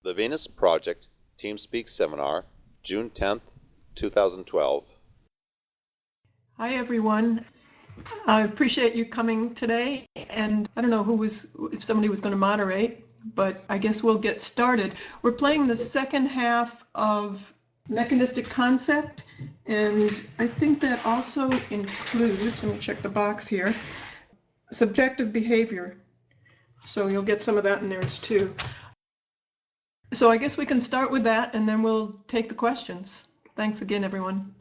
The Venus Project TeamSpeak Seminar, June 10th, 2012. Hi, everyone. I appreciate you coming today, and I don't know if somebody was going to moderate, but I guess we'll get started. We're playing the second half of Mechanistic Concept, and I think that also includes, let me check the box here, subjective behavior. So you'll get some of that in there too. So I guess we can start with that, and then we'll take the questions. Thanks again, everyone.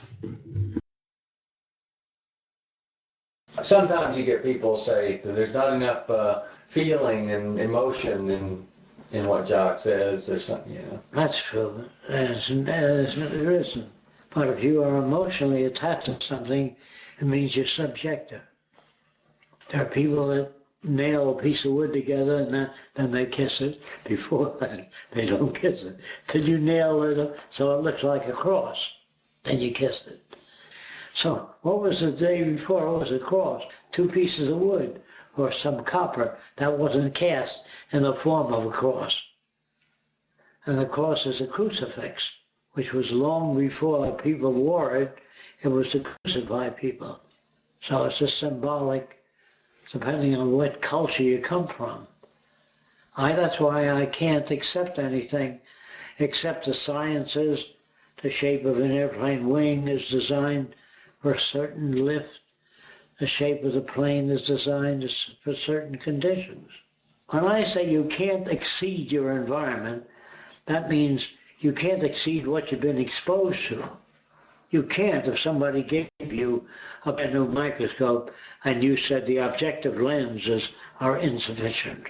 Sometimes you get people say that there's not enough feeling and emotion in what Jacque says. There's something, you know. That's true. There isn't. But if you are emotionally attached to something, it means you're subjective. There are people that nail a piece of wood together and then they kiss it. Before that, they don't kiss it. Till you nail it so it looks like a cross. Then you kiss it. So what was the day before? It was a cross, 2 pieces of wood or some copper that wasn't cast in the form of a cross. And the cross is a crucifix, which was long before people wore it. It was to crucify people. So it's a symbolic, depending on what culture you come from. That's why I can't accept anything except the sciences. The shape of an airplane wing is designed for a certain lift. The shape of the plane is designed for certain conditions. When I say you can't exceed your environment, that means you can't exceed what you've been exposed to. You can't if somebody gave you a brand new microscope and you said the objective lenses are insufficient.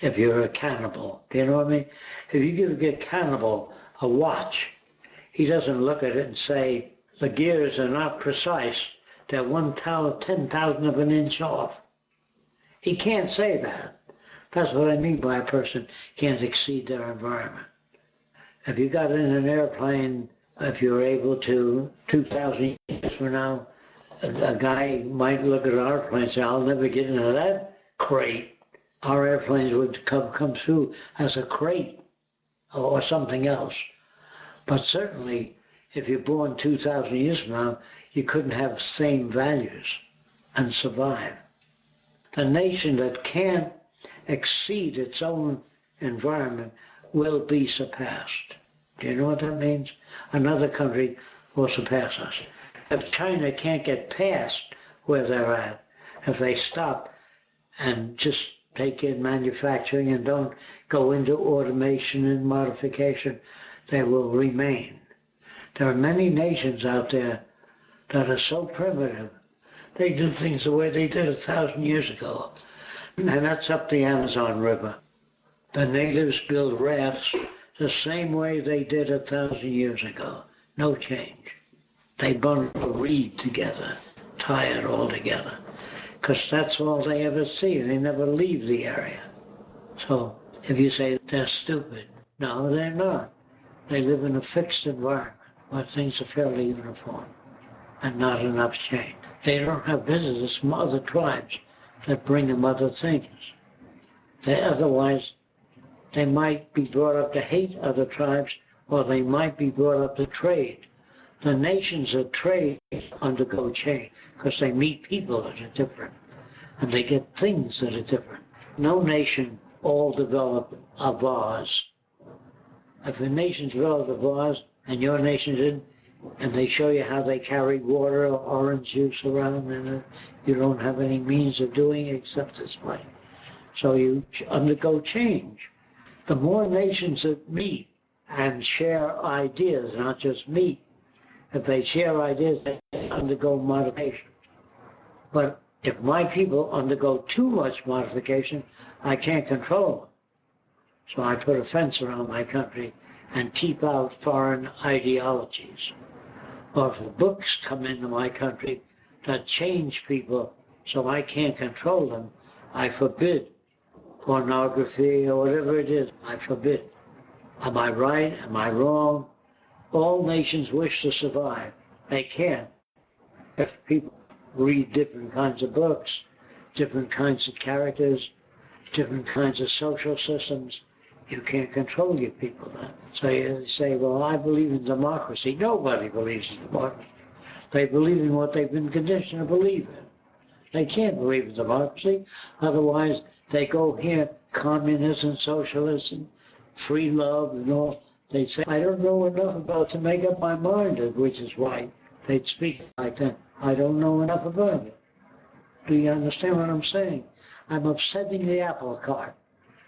If you're a cannibal, do you know what I mean? If you give a cannibal a watch, he doesn't look at it and say, the gears are not precise, they're 1/10,000 of an inch off. He can't say that. That's what I mean by a person can't exceed their environment. If you got in an airplane, if you're able to, 2,000 years from now, a guy might look at our airplane and say, I'll never get into that crate. Our airplanes would come through as a crate or something else. But certainly, if you're born 2,000 years from now, you couldn't have the same values and survive. The nation that can't exceed its own environment will be surpassed. Do you know what that means? Another country will surpass us. If China can't get past where they're at, if they stop and just take in manufacturing and don't go into automation and modification, they will remain. There are many nations out there that are so primitive. They do things the way they did 1,000 years ago. And that's up the Amazon River. The natives build rafts the same way they did 1,000 years ago. No change. They bundle a reed together, tie it all together, because that's all they ever see. They never leave the area. So if you say they're stupid, no, they're not. They live in a fixed environment where things are fairly uniform and not enough change. They don't have visitors from other tribes that bring them other things. Otherwise, they might be brought up to hate other tribes, or they might be brought up to trade. The nations that trade undergo change because they meet people that are different and they get things that are different. No nation all developed a vase. If a nation developed a vase and your nation didn't, and they show you how they carry water or orange juice around, and you don't have any means of doing it except this way. So you undergo change. The more nations that meet and share ideas, not just meet, if they share ideas, they undergo modification. But if my people undergo too much modification, I can't control them. So I put a fence around my country and keep out foreign ideologies. Or if books come into my country that change people so I can't control them, I forbid pornography or whatever it is, I forbid. Am I right? Am I wrong? All nations wish to survive. They can't. If people read different kinds of books, different kinds of characters, different kinds of social systems, You can't control your people then. So you say, well, I believe in democracy. Nobody believes in democracy. They believe in what they've been conditioned to believe in. They can't believe in democracy. Otherwise, they go here, communism, socialism, free love, and all. They'd say, I don't know enough about to make up my mind, which is right. They'd speak like that. I don't know enough about it. Do you understand what I'm saying? I'm upsetting the apple cart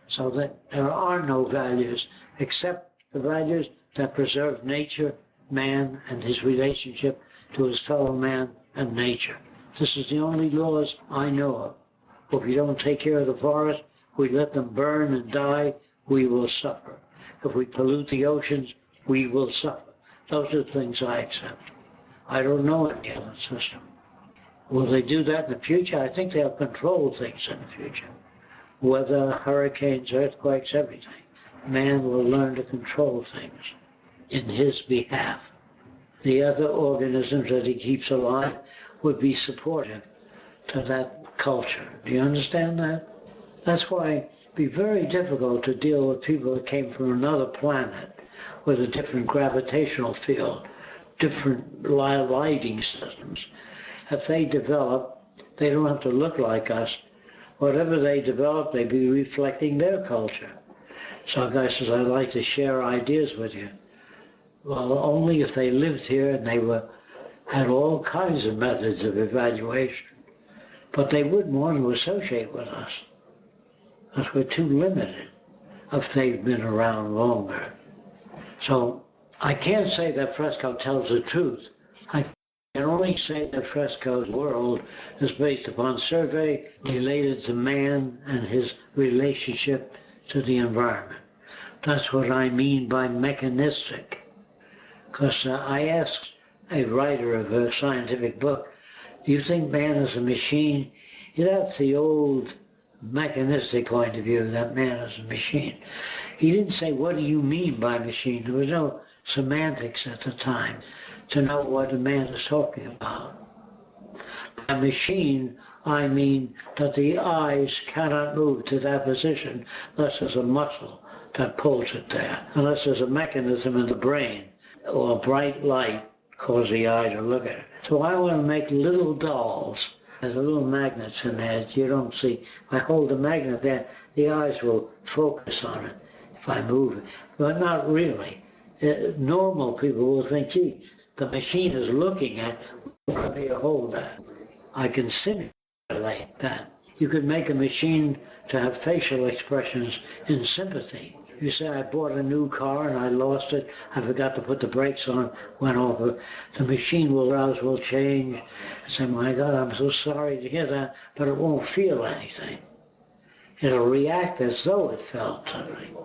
so that there are no values except the values that preserve nature, man, and his relationship to his fellow man and nature. This is the only laws I know of. If you don't take care of the forest, we let them burn and die, we will suffer. If we pollute the oceans, we will suffer. Those are the things I accept. I don't know any other system. Will they do that in the future? I think they'll control things in the future. Weather, hurricanes, earthquakes, everything. Man will learn to control things in his behalf. The other organisms that he keeps alive would be supportive to that culture. Do you understand that? That's why it'd be very difficult to deal with people that came from another planet with a different gravitational field, different lighting systems. If they develop, they don't have to look like us. Whatever they develop, they be reflecting their culture. So a guy says, I'd like to share ideas with you. Well, only if they lived here and they had all kinds of methods of evaluation. But they wouldn't want to associate with us, because we're too limited if they've been around longer. So I can't say that Fresco tells the truth. I can only say that Fresco's world is based upon survey related to man and his relationship to the environment. That's what I mean by mechanistic. Because I asked a writer of a scientific book, do you think man is a machine? That's the old mechanistic point of view, that man is a machine. He didn't say, what do you mean by machine? There was no semantics at the time to know what a man is talking about. By machine, I mean that the eyes cannot move to that position unless there's a muscle that pulls it there, unless there's a mechanism in the brain or a bright light cause the eye to look at it. So I want to make little dolls. There's little magnets in there that you don't see. If I hold the magnet there, the eyes will focus on it if I move it. But not really. Normal people will think, gee, the machine is looking at where do you hold that? I can simulate that. You could make a machine to have facial expressions in sympathy. You say, I bought a new car and I lost it. I forgot to put the brakes on, went over. The machine will change and say, my God, I'm so sorry to hear that, but it won't feel anything. It'll react as though it felt something.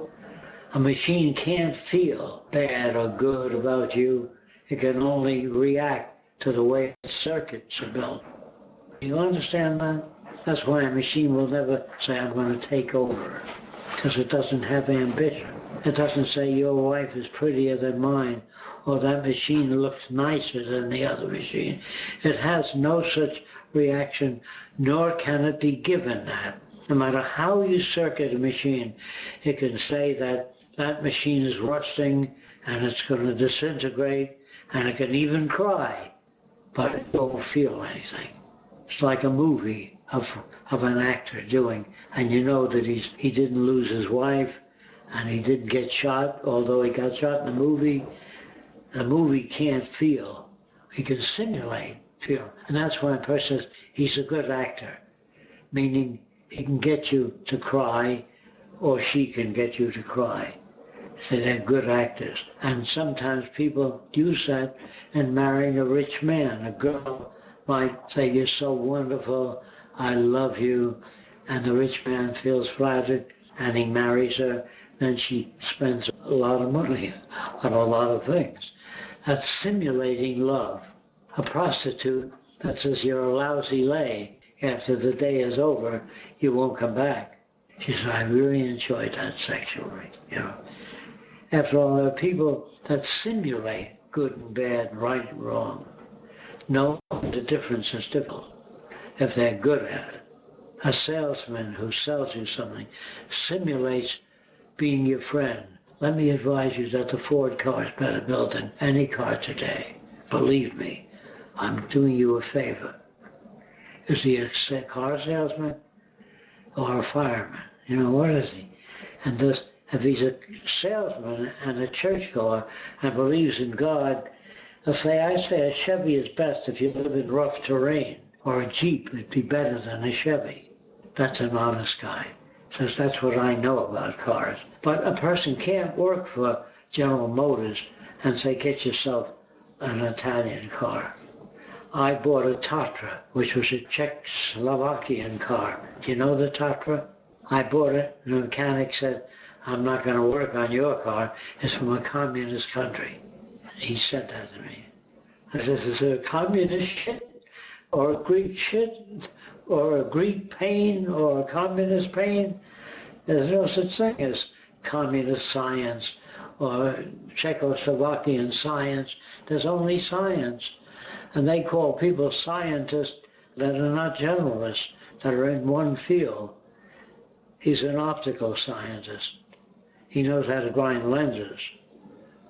A machine can't feel bad or good about you. It can only react to the way its circuits are built. You understand that? That's why a machine will never say, I'm going to take over, because it doesn't have ambition. It doesn't say, your wife is prettier than mine, or that machine looks nicer than the other machine. It has no such reaction, nor can it be given that. No matter how you circuit a machine, it can say that that machine is rusting and it's going to disintegrate, and it can even cry, but it won't feel anything. It's like a movie of an actor doing, and you know that he didn't lose his wife and he didn't get shot, although he got shot in the movie. The movie can't feel. He can simulate feel. And that's why a person says he's a good actor, meaning he can get you to cry or she can get you to cry. So they're good actors. And sometimes people use that in marrying a rich man. A girl might say, you're so wonderful, I love you, and the rich man feels flattered and he marries her. Then she spends a lot of money on a lot of things. That's simulating love. A prostitute that says you're a lousy lay, after the day is over, you won't come back. She says, I really enjoyed that sexually, you know. After all, there are people that simulate good and bad, right and wrong. Knowing the difference is difficult if they're good at it. A salesman who sells you something simulates being your friend, let me advise you that the Ford car is better built than any car today. Believe me, I'm doing you a favor. Is he a car salesman or a fireman? You know, what is he? And this, if he's a salesman and a churchgoer and believes in God, I say a Chevy is best if you live in rough terrain, or a Jeep would be better than a Chevy. That's an honest guy. Says that's what I know about cars. But a person can't work for General Motors and say, get yourself an Italian car. I bought a Tatra, which was a Czechoslovakian car. You know the Tatra? I bought it, and the mechanic said, I'm not going to work on your car. It's from a communist country. He said that to me. I said, is it a communist shit? Or a Greek shit? Or a Greek pain? Or a communist pain? There's no such thing as communist science or Czechoslovakian science. There's only science. And they call people scientists that are not generalists, that are in one field. He's an optical scientist. He knows how to grind lenses,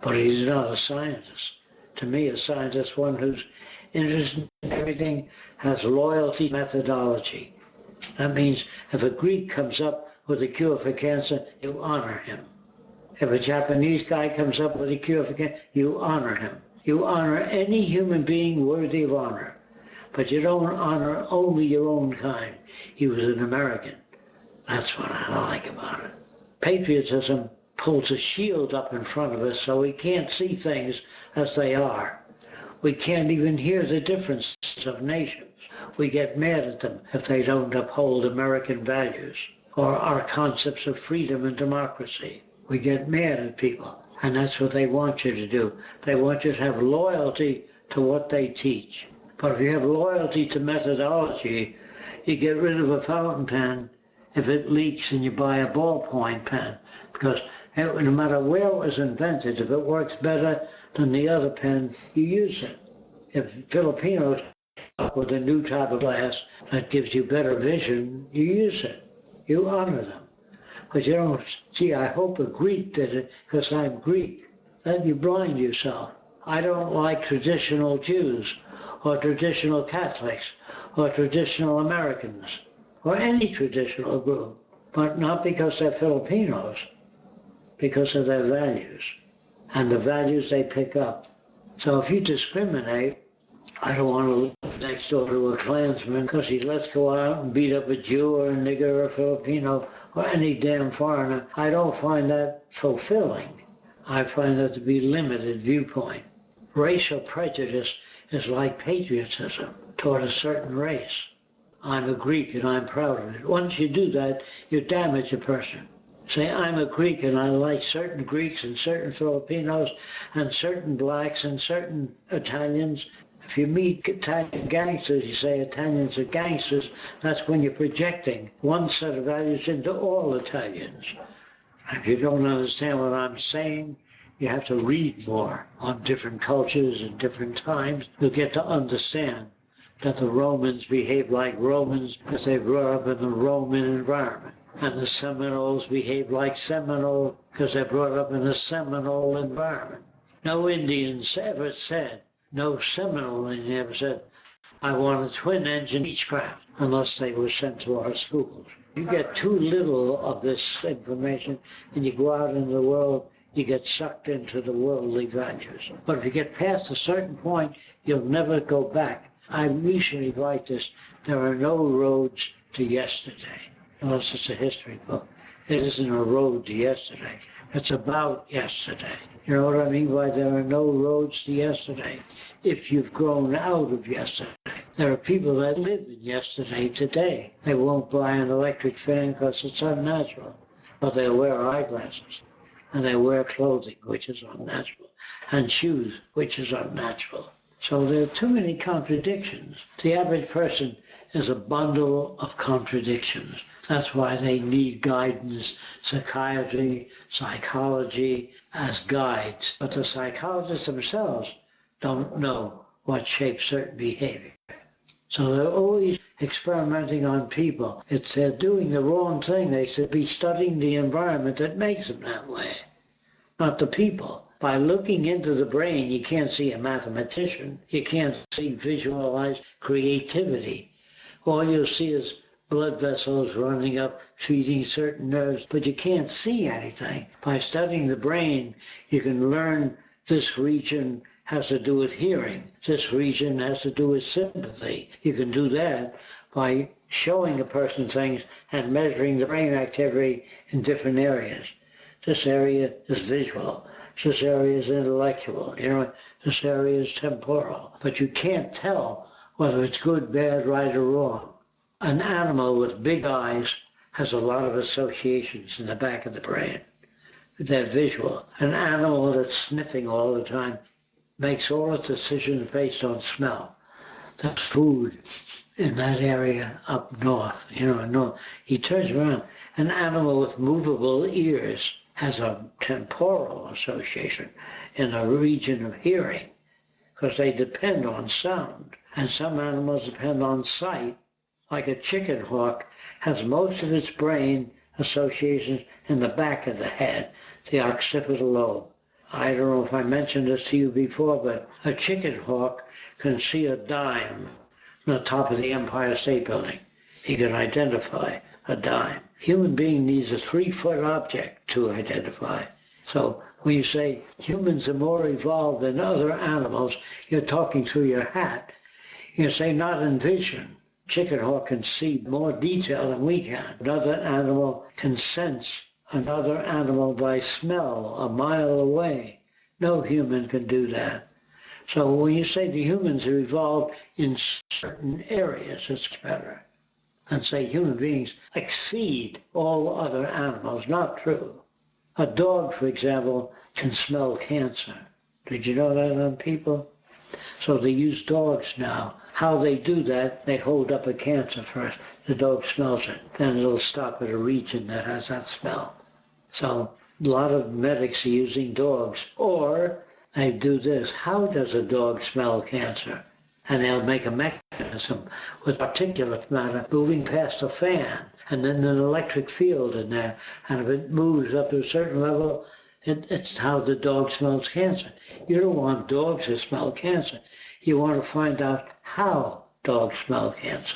but he's not a scientist. To me, a scientist is one who's interested in everything, has loyalty methodology. That means if a Greek comes up with a cure for cancer, you honor him. If a Japanese guy comes up with a cure for cancer, you honor him. You honor any human being worthy of honor, but you don't honor only your own kind. He was an American. That's what I like about it. Patriotism pulls a shield up in front of us so we can't see things as they are. We can't even hear the differences of nations. We get mad at them if they don't uphold American values or our concepts of freedom and democracy. We get mad at people, and that's what they want you to do. They want you to have loyalty to what they teach. But if you have loyalty to methodology, you get rid of a fountain pen if it leaks and you buy a ballpoint pen, because no matter where it was invented, if it works better than the other pen, you use it. If Filipinos come up with a new type of glass that gives you better vision, you use it. You honor them. But you don't, gee, I hope a Greek did it because I'm Greek. Then you blind yourself. I don't like traditional Jews or traditional Catholics or traditional Americans or any traditional group, but not because they're Filipinos, because of their values and the values they pick up. So if you discriminate, I don't want to live next door to a Klansman because he lets go out and beat up a Jew or a nigger or a Filipino or any damn foreigner. I don't find that fulfilling. I find that to be limited viewpoint. Racial prejudice is like patriotism toward a certain race. I'm a Greek and I'm proud of it. Once you do that, you damage a person. Say, I'm a Greek and I like certain Greeks and certain Filipinos and certain blacks and certain Italians. If you meet Italian gangsters, you say Italians are gangsters, that's when you're projecting one set of values into all Italians. If you don't understand what I'm saying, you have to read more on different cultures and different times. You'll get to understand that the Romans behave like Romans because they grew up in the Roman environment. And the Seminoles behave like Seminole because they're brought up in a Seminole environment. No Indians ever said, no Seminole Indian ever said, I want a twin-engine Beechcraft, unless they were sent to our schools. You get too little of this information and you go out into the world, you get sucked into the worldly values. But if you get past a certain point, you'll never go back. I recently write this, there are no roads to yesterday. Unless it's a history book. It isn't a road to yesterday. It's about yesterday. You know what I mean by there are no roads to yesterday? If you've grown out of yesterday. There are people that live in yesterday today. They won't buy an electric fan because it's unnatural. But they'll wear eyeglasses. And they wear clothing, which is unnatural. And shoes, which is unnatural. So there are too many contradictions. The average person is a bundle of contradictions. That's why they need guidance, psychiatry, psychology as guides. But the psychologists themselves don't know what shapes certain behavior. So they're always experimenting on people. It's they're doing the wrong thing. They should be studying the environment that makes them that way, not the people. By looking into the brain, you can't see a mathematician. You can't visualize creativity. All you'll see is blood vessels running up, feeding certain nerves, but you can't see anything. By studying the brain, you can learn this region has to do with hearing. This region has to do with sympathy. You can do that by showing a person things and measuring the brain activity in different areas. This area is visual. This area is intellectual. This area is temporal. But you can't tell whether it's good, bad, right, or wrong. An animal with big eyes has a lot of associations in the back of the brain. They're visual. An animal that's sniffing all the time makes all its decisions based on smell. That's food in that area up north, north. He turns around. An animal with movable ears has a temporal association in a region of hearing because they depend on sound. And some animals depend on sight. Like a chicken hawk has most of its brain associations in the back of the head, the occipital lobe. I don't know if I mentioned this to you before, but a chicken hawk can see a dime on the top of the Empire State Building. He can identify a dime. Human being needs a 3-foot object to identify. So when you say humans are more evolved than other animals, you're talking through your hat. You say not in vision. Chicken hawk can see more detail than we can. Another animal can sense another animal by smell a mile away. No human can do that. So when you say the humans are evolved in certain areas, it's better than say human beings exceed all other animals. Not true. A dog, for example, can smell cancer. Did you know that on people? So they use dogs now. How they do that, they hold up a cancer first. The dog smells it. Then it'll stop at a region that has that smell. So a lot of medics are using dogs. Or they do this. How does a dog smell cancer? And they'll make a mechanism with particulate matter moving past a fan and then an electric field in there. And if it moves up to a certain level, it's how the dog smells cancer. You don't want dogs to smell cancer. You want to find out how dogs smell cancer.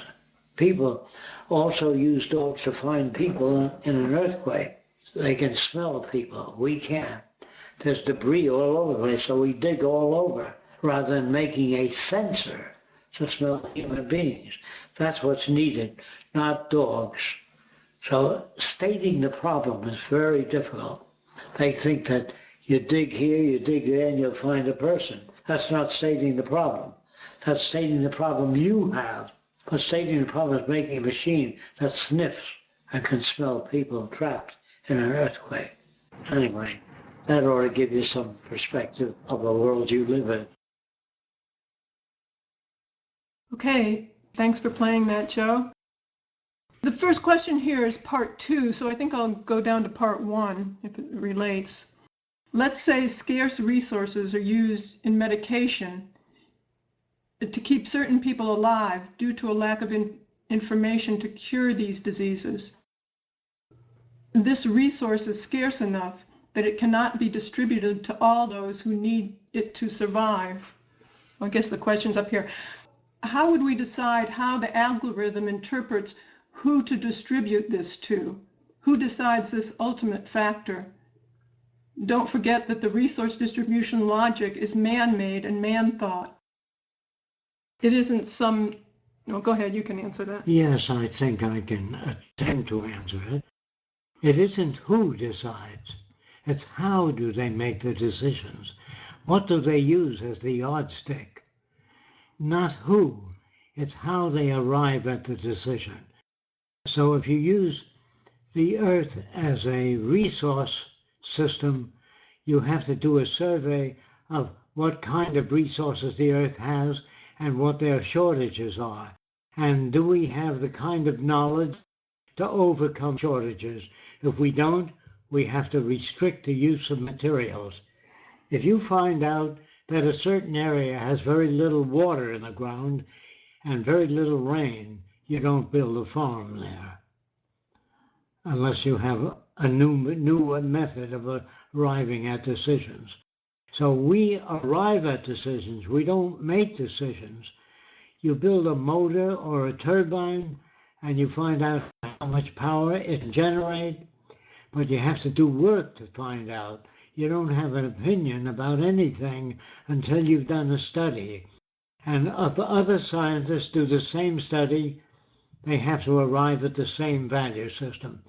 People also use dogs to find people in an earthquake. They can smell people. We can't. There's debris all over the place, so we dig all over rather than making a sensor to smell human beings. That's what's needed, not dogs. So stating the problem is very difficult. They think that you dig here, you dig there, and you'll find a person. That's not stating the problem. That's stating the problem you have. But stating the problem is making a machine that sniffs and can smell people trapped in an earthquake. Anyway, that ought to give you some perspective of the world you live in. Okay, thanks for playing that, Joe. The first question here is part 2, so I think I'll go down to part 1 if it relates. Let's say scarce resources are used in medication to keep certain people alive due to a lack of information to cure these diseases. This resource is scarce enough that it cannot be distributed to all those who need it to survive. I guess the question's up here. How would we decide how the algorithm interprets who to distribute this to? Who decides this ultimate factor? Don't forget that the resource distribution logic is man-made and man-thought. It isn't some... No, go ahead, you can answer that. Yes, I think I can attempt to answer it. It isn't who decides. It's how do they make the decisions. What do they use as the yardstick? Not who, it's how they arrive at the decision. So if you use the Earth as a resource system, you have to do a survey of what kind of resources the Earth has and what their shortages are. And do we have the kind of knowledge to overcome shortages? If we don't, we have to restrict the use of materials. If you find out that a certain area has very little water in the ground, and very little rain, you don't build a farm there unless you have a new method of arriving at decisions. So we arrive at decisions. We don't make decisions. You build a motor or a turbine and you find out how much power it can generate, but you have to do work to find out. You don't have an opinion about anything until you've done a study. And if other scientists do the same study, they have to arrive at the same value system.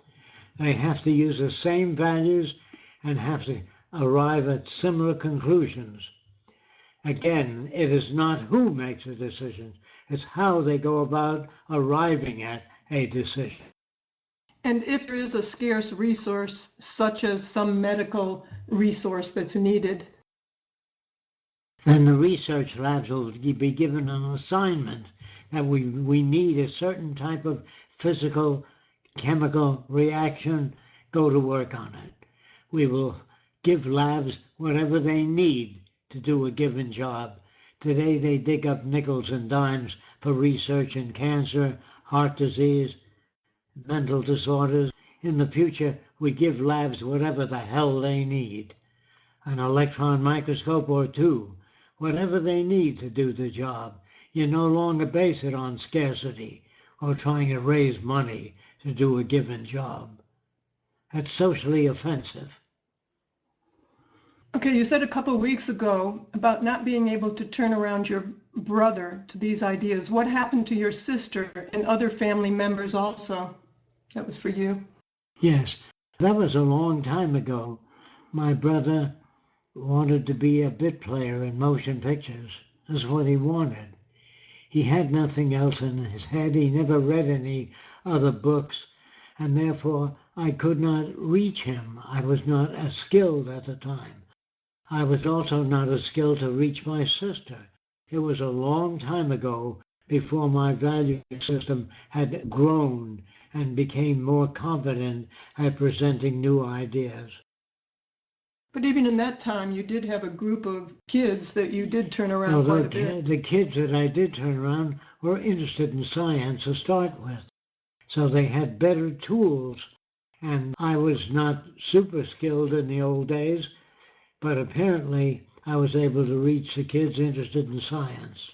They have to use the same values and have to arrive at similar conclusions. Again, it is not who makes a decision, it's how they go about arriving at a decision. And if there is a scarce resource, such as some medical resource that's needed, then the research labs will be given an assignment that we need a certain type of physical, chemical reaction, go to work on it. We will give labs whatever they need to do a given job. Today they dig up nickels and dimes for research in cancer, heart disease, mental disorders. In the future, we give labs whatever the hell they need. An electron microscope or two, whatever they need to do the job. You no longer base it on scarcity or trying to raise money to do a given job. That's socially offensive. okay, you said a couple of weeks ago about not being able to turn around your brother to these ideas. What happened to your sister and other family members also? That was for you. Yes, that was a long time ago. My brother wanted to be a bit player in motion pictures. That's what he wanted. He had nothing else in his head. He never read any other books, and therefore I could not reach him. I was not as skilled at the time. I was also not as skilled to reach my sister. It was a long time ago before my value system had grown and became more competent at presenting new ideas. But even in that time, you did have a group of kids that you did turn around Well, quite a bit. the kids that I did turn around were interested in science to start with. So they had better tools, and I was not super skilled in the old days, but apparently I was able to reach the kids interested in science.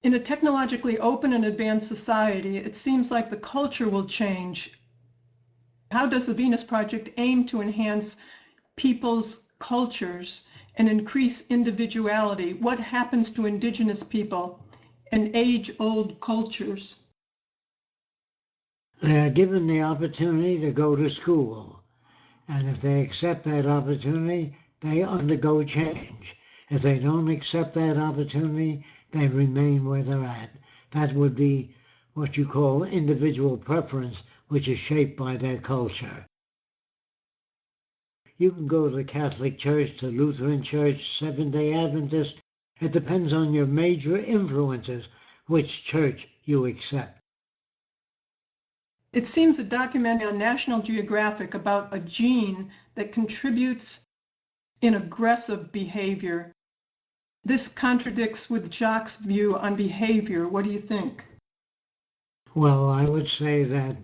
In a technologically open and advanced society, it seems like the culture will change. How does the Venus Project aim to enhance people's cultures and increase individuality? What happens to indigenous people and age-old cultures? They are given the opportunity to go to school, and if they accept that opportunity, they undergo change. If they don't accept that opportunity, they remain where they're at. That would be what you call individual preference, which is shaped by their culture. You can go to the Catholic Church, the Lutheran Church, Seventh-day Adventist. It depends on your major influences, which church you accept. It seems a documentary on National Geographic about a gene that contributes in aggressive behavior. This contradicts with Jacque's view on behavior. What do you think? Well, I would say that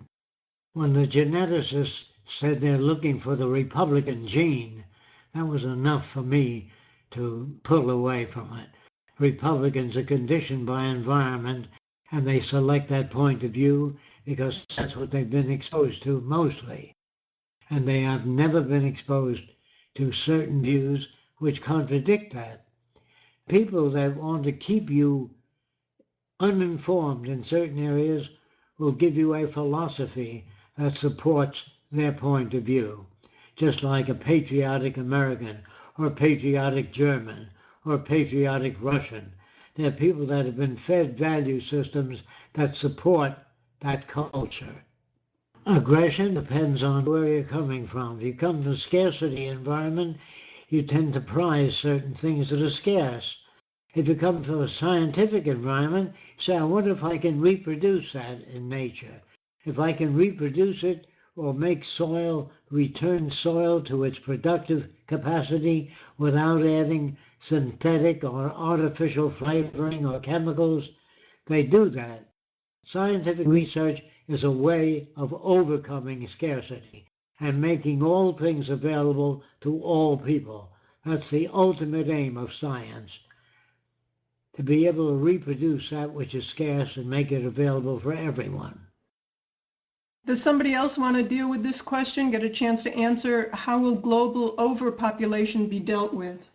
when the geneticists said they're looking for the Republican gene, that was enough for me to pull away from it. Republicans are conditioned by environment, and they select that point of view because that's what they've been exposed to mostly. And they have never been exposed to certain views which contradict that. People that want to keep you uninformed in certain areas will give you a philosophy that supports their point of view, just like a patriotic American or patriotic German or patriotic Russian. They're people that have been fed value systems that support that culture. Aggression depends on where you're coming from. If you come from a scarcity environment, you tend to prize certain things that are scarce. If you come from a scientific environment, you say, I wonder if I can reproduce that in nature. If I can reproduce it, or make soil, return soil to its productive capacity without adding synthetic or artificial flavoring or chemicals. They do that. Scientific research is a way of overcoming scarcity and making all things available to all people. That's the ultimate aim of science, to be able to reproduce that which is scarce and make it available for everyone. Does somebody else want to deal with this question, get a chance to answer? How will global overpopulation be dealt with?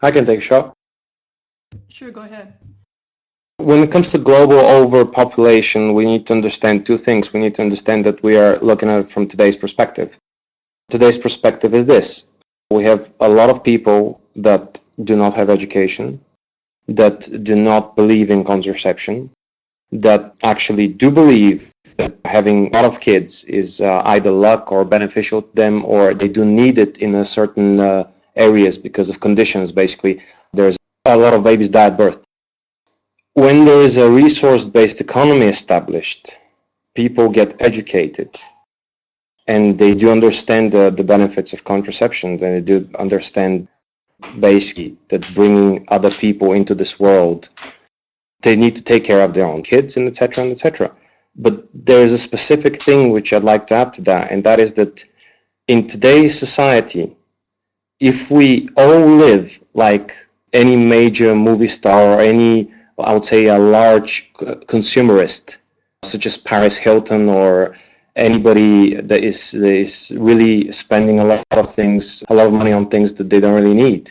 I can take a shot. Sure, go ahead. When it comes to global overpopulation, we need to understand two things. We need to understand that we are looking at it from today's perspective. Today's perspective is this. We have a lot of people that do not have education, that do not believe in contraception, that actually do believe that having a lot of kids is either luck or beneficial to them, or they do need it in a certain areas because of conditions. Basically, there's a lot of babies die at birth. When there is a resource-based economy established, people get educated and they do understand the benefits of contraception, and they do understand basically that bringing other people into this world, they need to take care of their own kids, and etc. and etc. But there is a specific thing which I'd like to add to that, and that is that in today's society, if we all live like any major movie star or any, I would say, a large consumerist, such as Paris Hilton or anybody that is really spending a lot of money on things that they don't really need.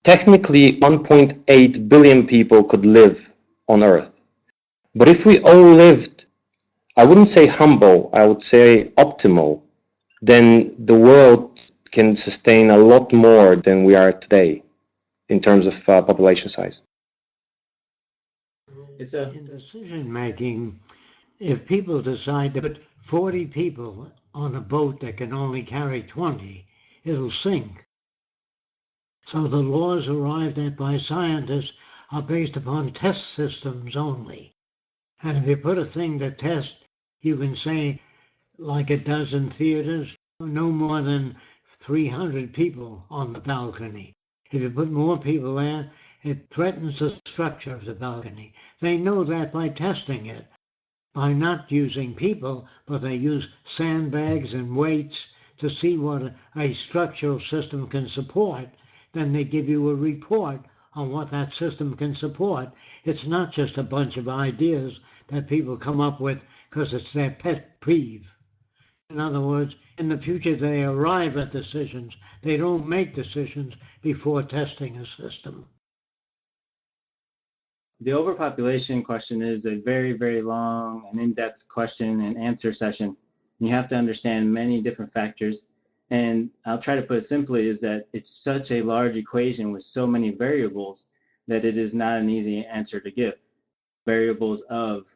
Technically, 1.8 billion people could live on Earth. But if we all lived, I wouldn't say humble, I would say optimal, then the world can sustain a lot more than we are today in terms of population size. In decision making, if people decide to put 40 people on a boat that can only carry 20, it'll sink. So the laws arrived at by scientists are based upon test systems only. And if you put a thing to test, you can say, like it does in theaters, no more than 300 people on the balcony. If you put more people there, it threatens the structure of the balcony. They know that by testing it, by not using people, but they use sandbags and weights to see what a structural system can support. Then they give you a report on what that system can support. It's not just a bunch of ideas that people come up with because it's their pet peeve. In other words, in the future they arrive at decisions. They don't make decisions before testing a system. The overpopulation question is a very, very long and in-depth question and answer session. You have to understand many different factors. And I'll try to put it simply is that it's such a large equation with so many variables that it is not an easy answer to give. Variables of,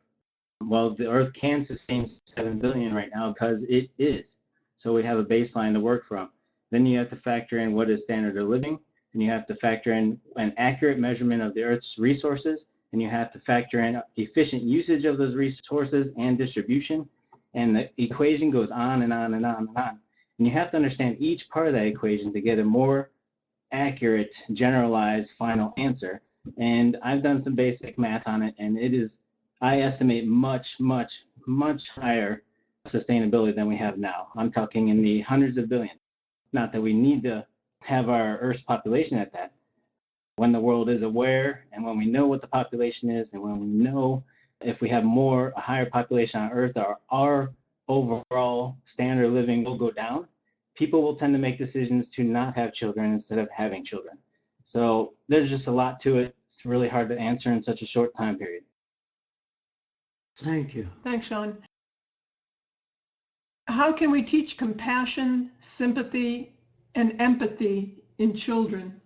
well, the Earth can sustain 7 billion right now because it is. So we have a baseline to work from. Then you have to factor in what is standard of living. And you have to factor in an accurate measurement of the Earth's resources. And you have to factor in efficient usage of those resources and distribution. And the equation goes on and on and on and on. And you have to understand each part of that equation to get a more accurate, generalized final answer. And I've done some basic math on it, and it is, I estimate much, much, much higher sustainability than we have now. I'm talking in the hundreds of billions. Not that we need to have our Earth's population at that. When the world is aware, and when we know what the population is, and when we know if we have a higher population on Earth, our overall standard of living will go down. People will tend to make decisions to not have children instead of having children. So there's just a lot to it. It's really hard to answer in such a short time period. Thank you. Thanks, Sean. How can we teach compassion, sympathy, and empathy in children?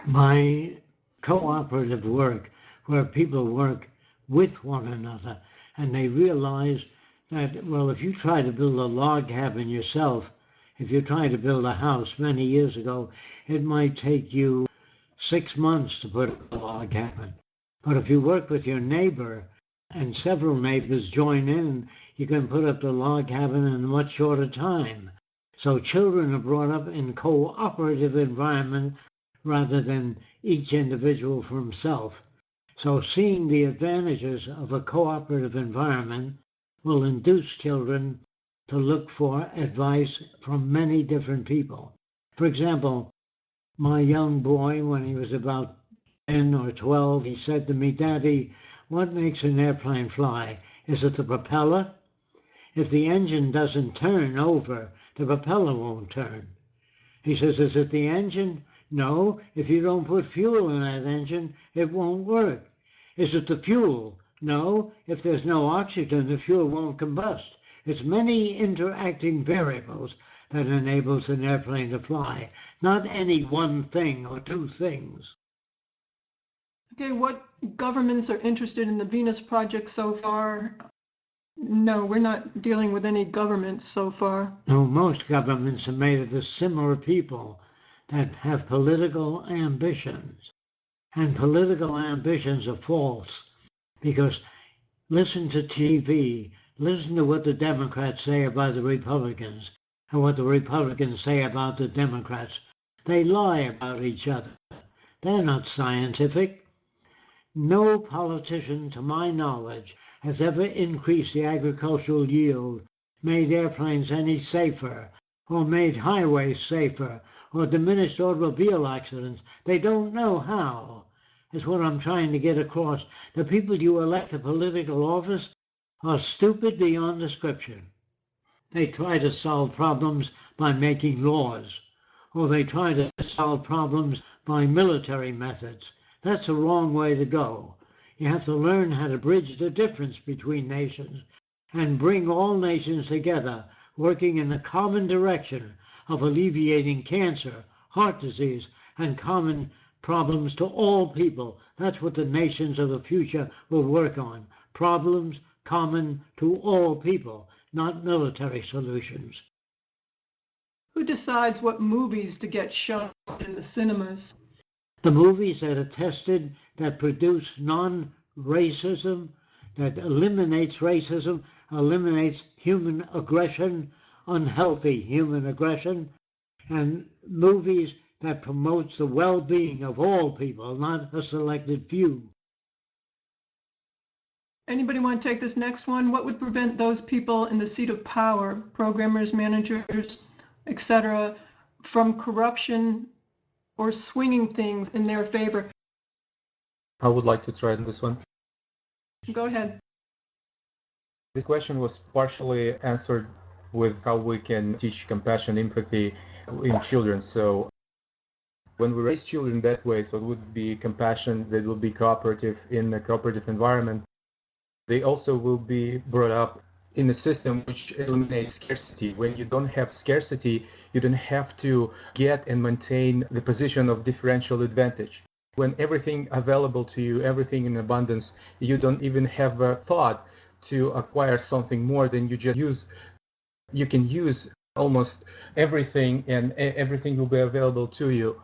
By cooperative work, where people work with one another, and they realize that, well, if you try to build a log cabin yourself, if you try to build a house many years ago, it might take you 6 months to put a log cabin. But if you work with your neighbor, and several neighbors join in, you can put up the log cabin in a much shorter time. So children are brought up in cooperative environment rather than each individual for himself. So seeing the advantages of a cooperative environment will induce children to look for advice from many different people. For example, my young boy, when he was about 10 or 12, he said to me, "Daddy, what makes an airplane fly? Is it the propeller? If the engine doesn't turn over, the propeller won't turn." He says, "Is it the engine? No, if you don't put fuel in that engine, it won't work. Is it the fuel? No, if there's no oxygen, the fuel won't combust. It's many interacting variables that enables an airplane to fly, not any one thing or two things." Okay, what governments are interested in the Venus project so far? No, we're not dealing with any governments so far. No, most governments are made of the similar people that have political ambitions. And political ambitions are false because listen to TV, listen to what the Democrats say about the Republicans and what the Republicans say about the Democrats. They lie about each other. They're not scientific. No politician, to my knowledge, has ever increased the agricultural yield, made airplanes any safer, or made highways safer, or diminished automobile accidents. They don't know how. Is what I'm trying to get across. The people you elect to political office are stupid beyond description. They try to solve problems by making laws, or they try to solve problems by military methods. That's the wrong way to go. You have to learn how to bridge the difference between nations and bring all nations together, working in the common direction of alleviating cancer, heart disease, and common problems to all people. That's what the nations of the future will work on. Problems common to all people, not military solutions. Who decides what movies to get shown in the cinemas? The movies that are tested, that produce non-racism, that eliminates racism, eliminates human aggression, unhealthy human aggression, and movies that promotes the well-being of all people, not a selected few. Anybody want to take this next one? What would prevent those people in the seat of power, programmers, managers, etc., from corruption or swinging things in their favor? I would like to try this one. Go ahead. This question was partially answered with how we can teach compassion, empathy in children. So when we raise children that way, so it would be compassion, that will be cooperative in a cooperative environment. They also will be brought up in a system which eliminates scarcity. When you don't have scarcity, you don't have to get and maintain the position of differential advantage. When everything available to you, everything in abundance, you don't even have a thought to acquire something more than you just use. You can use almost everything and everything will be available to you.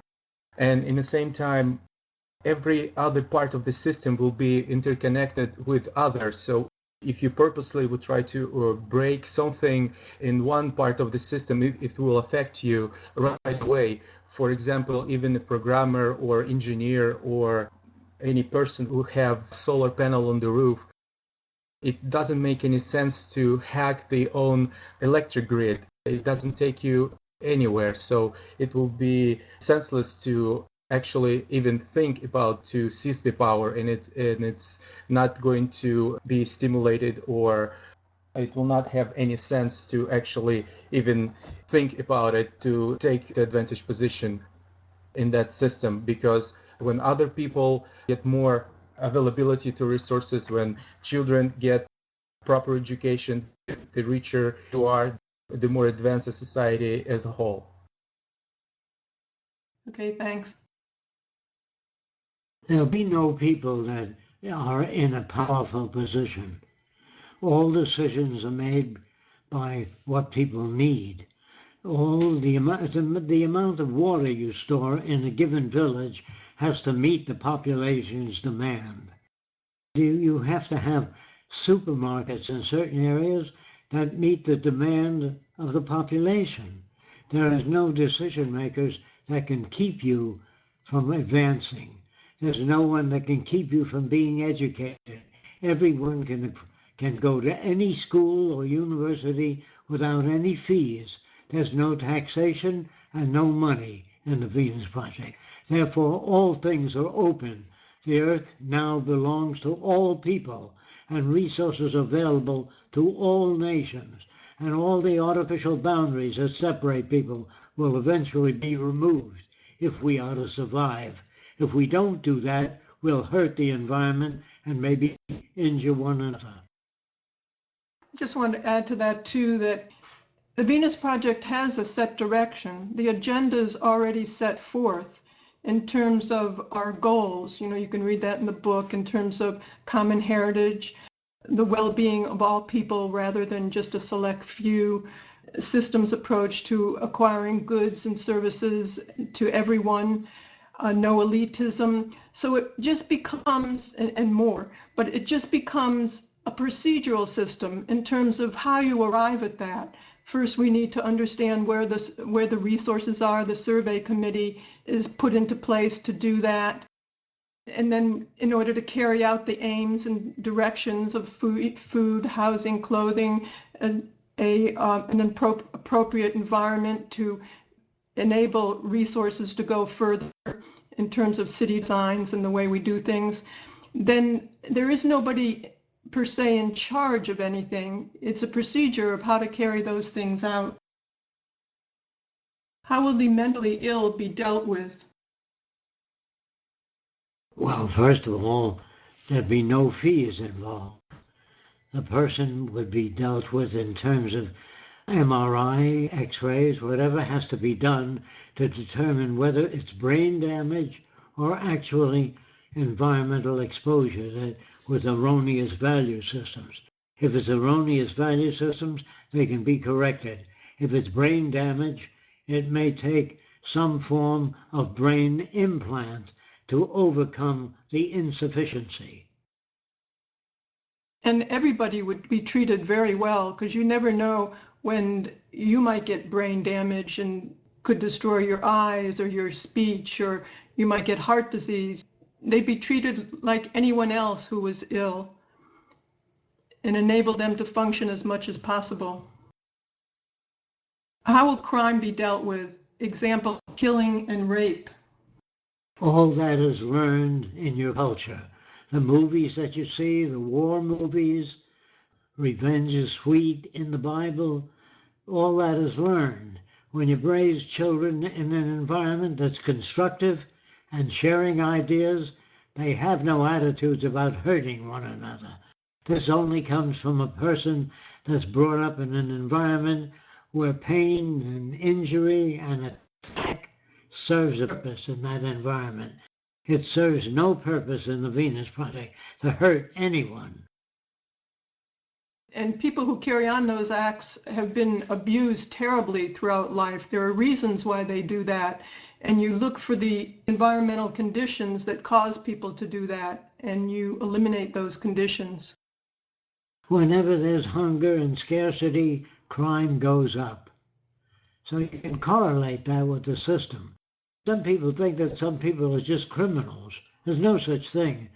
And in the same time, every other part of the system will be interconnected with others. So if you purposely would try to break something in one part of the system, it will affect you right away. For example, even a programmer or engineer or any person who have solar panel on the roof, it doesn't make any sense to hack their own electric grid. It doesn't take you anywhere. So it will be senseless to actually even think about to seize the power, and it's not going to be stimulated, or it will not have any sense to actually even think about it to take the advantage position in that system. Because when other people get more availability to resources, when children get proper education, the richer you are, the more advanced the society as a whole. Okay, thanks. There'll be no people that are in a powerful position. All decisions are made by what people need. All the amount of water you store in a given village has to meet the population's demand. You have to have supermarkets in certain areas that meet the demand of the population. There is no decision makers that can keep you from advancing. There's no one that can keep you from being educated. Everyone can go to any school or university without any fees. There's no taxation and no money in the Venus Project. Therefore, all things are open. The earth now belongs to all people, and resources available to all nations, and all the artificial boundaries that separate people will eventually be removed if we are to survive. If we don't do that, we'll hurt the environment and maybe injure one another. I just want to add to that too, that the Venus Project has a set direction. The agenda is already set forth in terms of our goals. You know, you can read that in the book in terms of common heritage, the well-being of all people rather than just a select few, systems approach to acquiring goods and services to everyone, no elitism. So it just becomes, and more, but it just becomes a procedural system in terms of how you arrive at that. First, we need to understand where the resources are. The survey committee is put into place to do that. And then in order to carry out the aims and directions of food, housing, clothing, and an appropriate environment to enable resources to go further in terms of city designs and the way we do things, then there is nobody per se in charge of anything. It's a procedure of how to carry those things out. How will the mentally ill be dealt with? Well, first of all, there'd be no fees involved. The person would be dealt with in terms of MRI, X-rays, whatever has to be done to determine whether it's brain damage or actually environmental exposure with erroneous value systems. If it's erroneous value systems, they can be corrected. If it's brain damage, it may take some form of brain implant to overcome the insufficiency. And everybody would be treated very well, because you never know when you might get brain damage and could destroy your eyes or your speech, or you might get heart disease. They'd be treated like anyone else who was ill and enable them to function as much as possible. How will crime be dealt with? Example, killing and rape. All that is learned in your culture. The movies that you see, the war movies, revenge is sweet in the Bible, all that is learned. When you raise children in an environment that's constructive and sharing ideas, they have no attitudes about hurting one another. This only comes from a person that's brought up in an environment where pain and injury and attack serves a purpose in that environment. It serves no purpose in the Venus Project to hurt anyone. And people who carry on those acts have been abused terribly throughout life. There are reasons why they do that. And you look for the environmental conditions that cause people to do that, and you eliminate those conditions. Whenever there's hunger and scarcity, crime goes up. So you can correlate that with the system. Some people think that some people are just criminals. There's no such thing.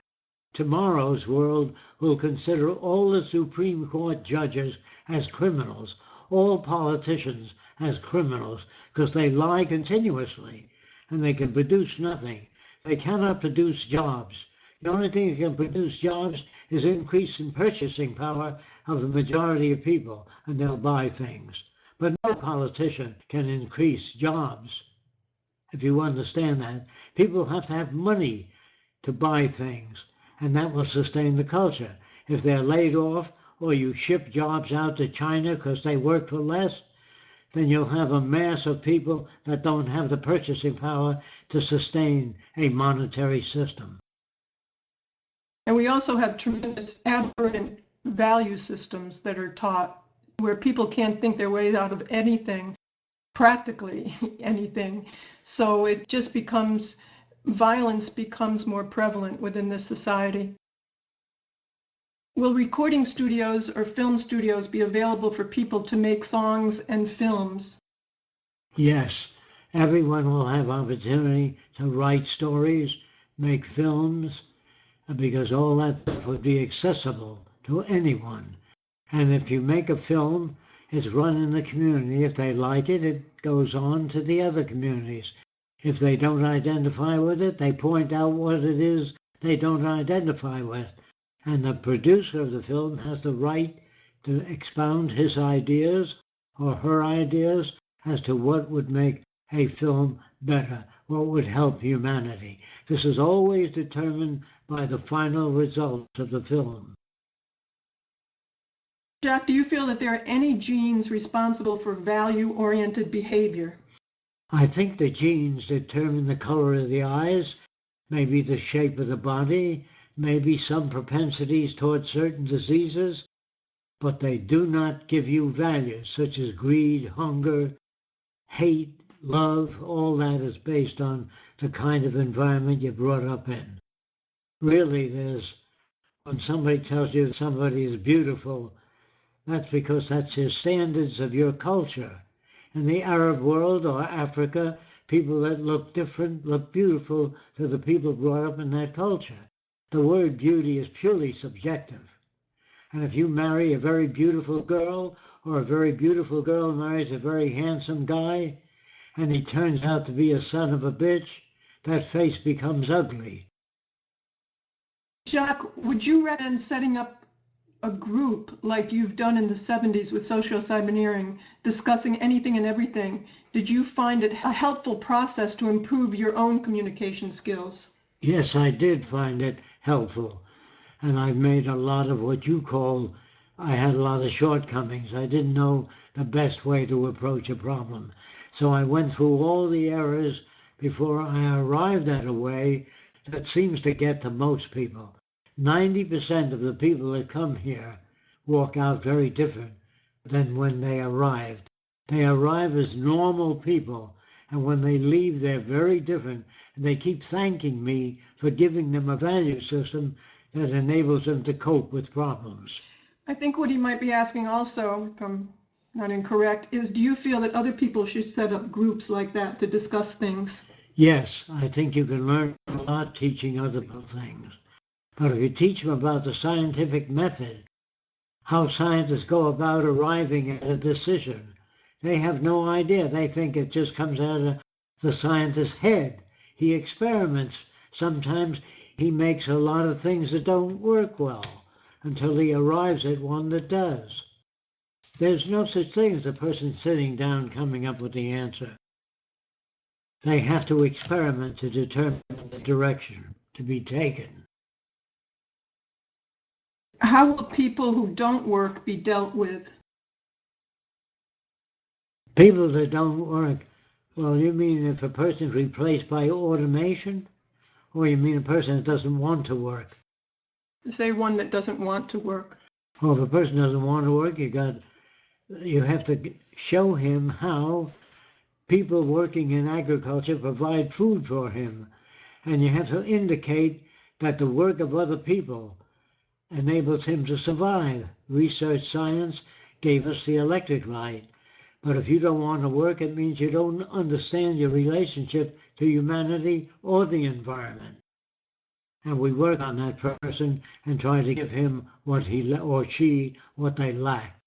Tomorrow's world will consider all the Supreme Court judges as criminals, all politicians as criminals, because they lie continuously and they can produce nothing. They cannot produce jobs. The only thing that can produce jobs is increase in purchasing power of the majority of people, and they'll buy things. But no politician can increase jobs. If you understand that, people have to have money to buy things, and that will sustain the culture. If they're laid off, or you ship jobs out to China because they work for less, then you'll have a mass of people that don't have the purchasing power to sustain a monetary system. And we also have tremendous aberrant value systems that are taught, where people can't think their way out of anything, practically anything. So it just becomes, violence becomes more prevalent within this society. Will recording studios or film studios be available for people to make songs and films? Yes, everyone will have opportunity to write stories, make films, because all that stuff would be accessible to anyone. And if you make a film, it's run in the community. If they like it, it goes on to the other communities. If they don't identify with it, they point out what it is they don't identify with. And the producer of the film has the right to expound his ideas or her ideas as to what would make a film better, what would help humanity. This is always determined by the final results of the film. Jacque, do you feel that there are any genes responsible for value-oriented behavior? I think the genes determine the color of the eyes, maybe the shape of the body, maybe some propensities towards certain diseases, but they do not give you values such as greed, hunger, hate, love. All that is based on the kind of environment you're brought up in. Really, when somebody tells you somebody is beautiful, that's because that's your standards of your culture. In the Arab world or Africa, people that look different look beautiful to the people brought up in that culture. The word beauty is purely subjective. And if you marry a very beautiful girl, or a very beautiful girl marries a very handsome guy, and he turns out to be a son of a bitch, that face becomes ugly. Jacque, would you recommend setting up a group like you've done in the 70s with social cyberneering, discussing anything and everything? Did you find it a helpful process to improve your own communication skills? Yes, I did find it helpful. And I've made a lot of what you call, I had a lot of shortcomings. I didn't know the best way to approach a problem. So I went through all the errors before I arrived at a way that seems to get to most people. 90% of the people that come here walk out very different than when they arrived. They arrive as normal people, and when they leave, they're very different. And they keep thanking me for giving them a value system that enables them to cope with problems. I think what he might be asking also, if I'm not incorrect, is do you feel that other people should set up groups like that to discuss things? Yes, I think you can learn a lot teaching other people things. But if you teach them about the scientific method, how scientists go about arriving at a decision, they have no idea. They think it just comes out of the scientist's head. He experiments. Sometimes he makes a lot of things that don't work well until he arrives at one that does. There's no such thing as a person sitting down coming up with the answer. They have to experiment to determine the direction to be taken. How will people who don't work be dealt with? People that don't work, well, you mean if a person is replaced by automation? Or you mean a person that doesn't want to work? Say one that doesn't want to work. Well, if a person doesn't want to work, you have to show him how people working in agriculture provide food for him. And you have to indicate that the work of other people enables him to survive. Research science gave us the electric light. But if you don't want to work, it means you don't understand your relationship to humanity or the environment. And we work on that person and try to give him what he or she, what they lack.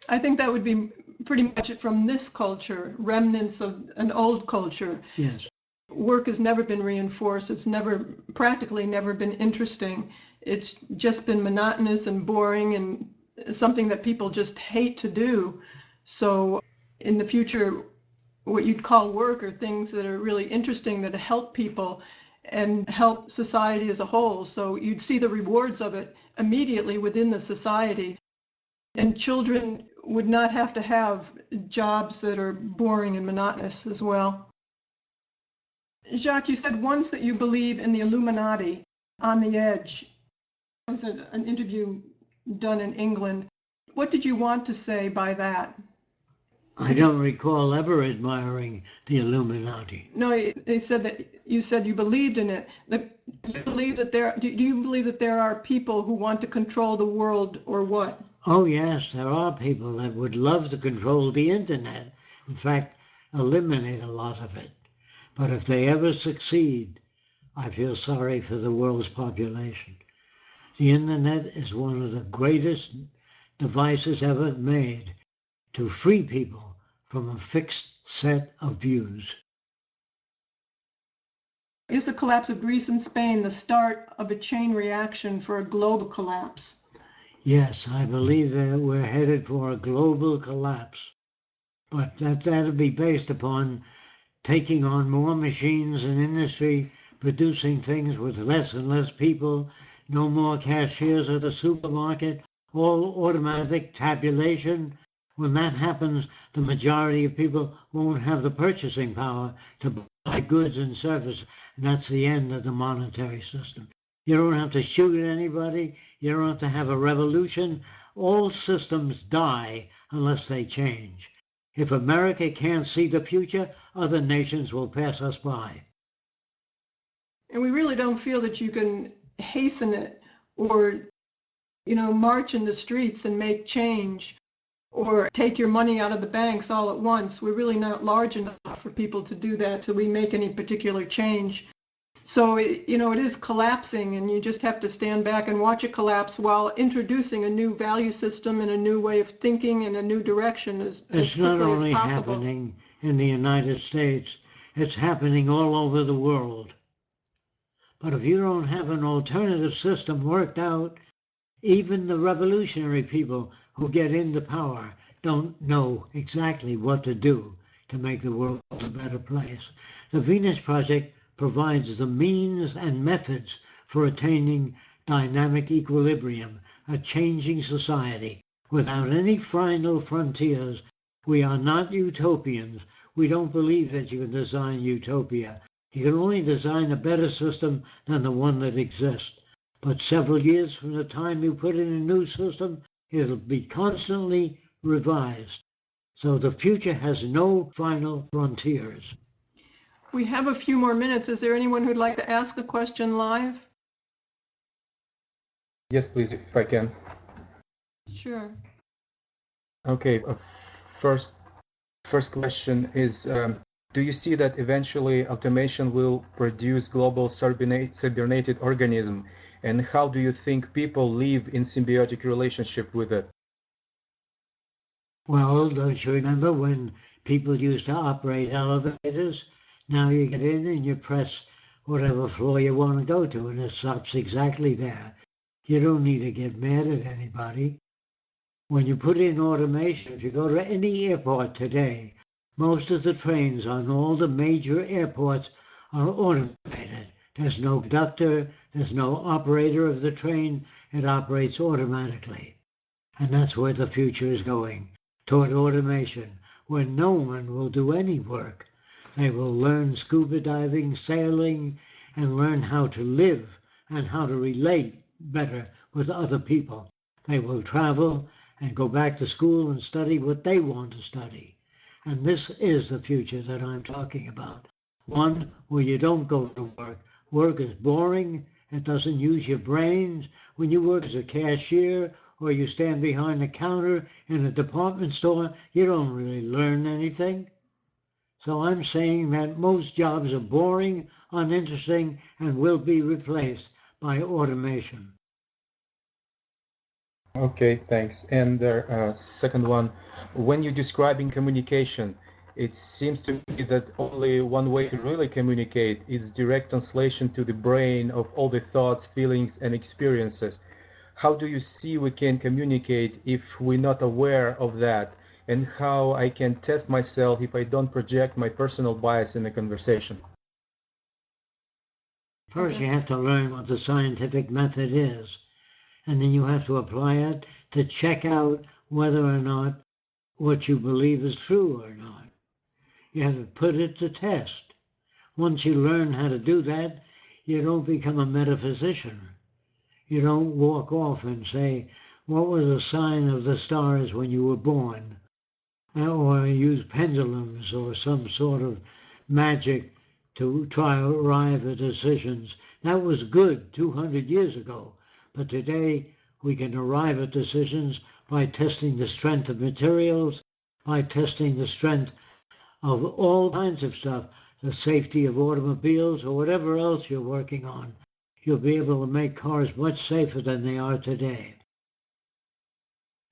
I think that would be pretty much it from this culture, remnants of an old culture. Yes. Work has never been reinforced. It's practically never been interesting. It's just been monotonous and boring and something that people just hate to do. So in the future, what you'd call work are things that are really interesting, that help people and help society as a whole. So you'd see the rewards of it immediately within the society. And children would not have to have jobs that are boring and monotonous as well. Jacque, you said once that you believe in the Illuminati, on the edge. It was an interview done in England. What did you want to say by that? I don't recall ever admiring the Illuminati. No, they said that you said you believed in it. Do you believe that there are people who want to control the world, or what? Oh, yes, there are people that would love to control the internet. In fact, eliminate a lot of it. But if they ever succeed, I feel sorry for the world's population. The internet is one of the greatest devices ever made to free people from a fixed set of views. Is the collapse of Greece and Spain the start of a chain reaction for a global collapse? Yes, I believe that we're headed for a global collapse. But that'll be based upon taking on more machines and industry, producing things with less and less people, no more cashiers at the supermarket, all automatic tabulation. When that happens, the majority of people won't have the purchasing power to buy goods and services, and that's the end of the monetary system. You don't have to shoot at anybody. You don't have to have a revolution. All systems die unless they change. If America can't see the future, other nations will pass us by. And we really don't feel that you can hasten it or, march in the streets and make change or take your money out of the banks all at once. We're really not large enough for people to do that till we make any particular change. So, it is collapsing, and you just have to stand back and watch it collapse while introducing a new value system and a new way of thinking and a new direction as quickly as possible. It's not only happening in the United States, it's happening all over the world. But if you don't have an alternative system worked out, even the revolutionary people who get into power don't know exactly what to do to make the world a better place. The Venus Project provides the means and methods for attaining dynamic equilibrium, a changing society. Without any final frontiers, we are not utopians. We don't believe that you can design utopia. You can only design a better system than the one that exists. But several years from the time you put in a new system, it'll be constantly revised. So the future has no final frontiers. We have a few more minutes. Is there anyone who'd like to ask a question live? Yes, please, if I can. Sure. Okay, first question is, do you see that eventually automation will produce global cybernetic organism? And how do you think people live in symbiotic relationship with it? Well, don't you remember when people used to operate elevators? Now you get in and you press whatever floor you want to go to, and it stops exactly there. You don't need to get mad at anybody. When you put in automation, if you go to any airport today, most of the trains on all the major airports are automated. There's no conductor, there's no operator of the train. It operates automatically. And that's where the future is going, toward automation, where no one will do any work. They will learn scuba diving, sailing, and learn how to live and how to relate better with other people. They will travel and go back to school and study what they want to study. And this is the future that I'm talking about. One where you don't go to work. Work is boring. It doesn't use your brains. When you work as a cashier or you stand behind the counter in a department store, you don't really learn anything. So I'm saying that most jobs are boring, uninteresting, and will be replaced by automation. Okay, thanks. And the second one, when you're describing communication, it seems to me that only one way to really communicate is direct translation to the brain of all the thoughts, feelings, and experiences. How do you see we can communicate if we're not aware of that? And how I can test myself if I don't project my personal bias in the conversation? First, you have to learn what the scientific method is, and then you have to apply it to check out whether or not what you believe is true or not. You have to put it to test. Once you learn how to do that, you don't become a metaphysician. You don't walk off and say, what was the sign of the stars when you were born? or use pendulums or some sort of magic to try to arrive at decisions. That was good 200 years ago, but today we can arrive at decisions by testing the strength of materials, by testing the strength of all kinds of stuff, the safety of automobiles or whatever else you're working on. You'll be able to make cars much safer than they are today.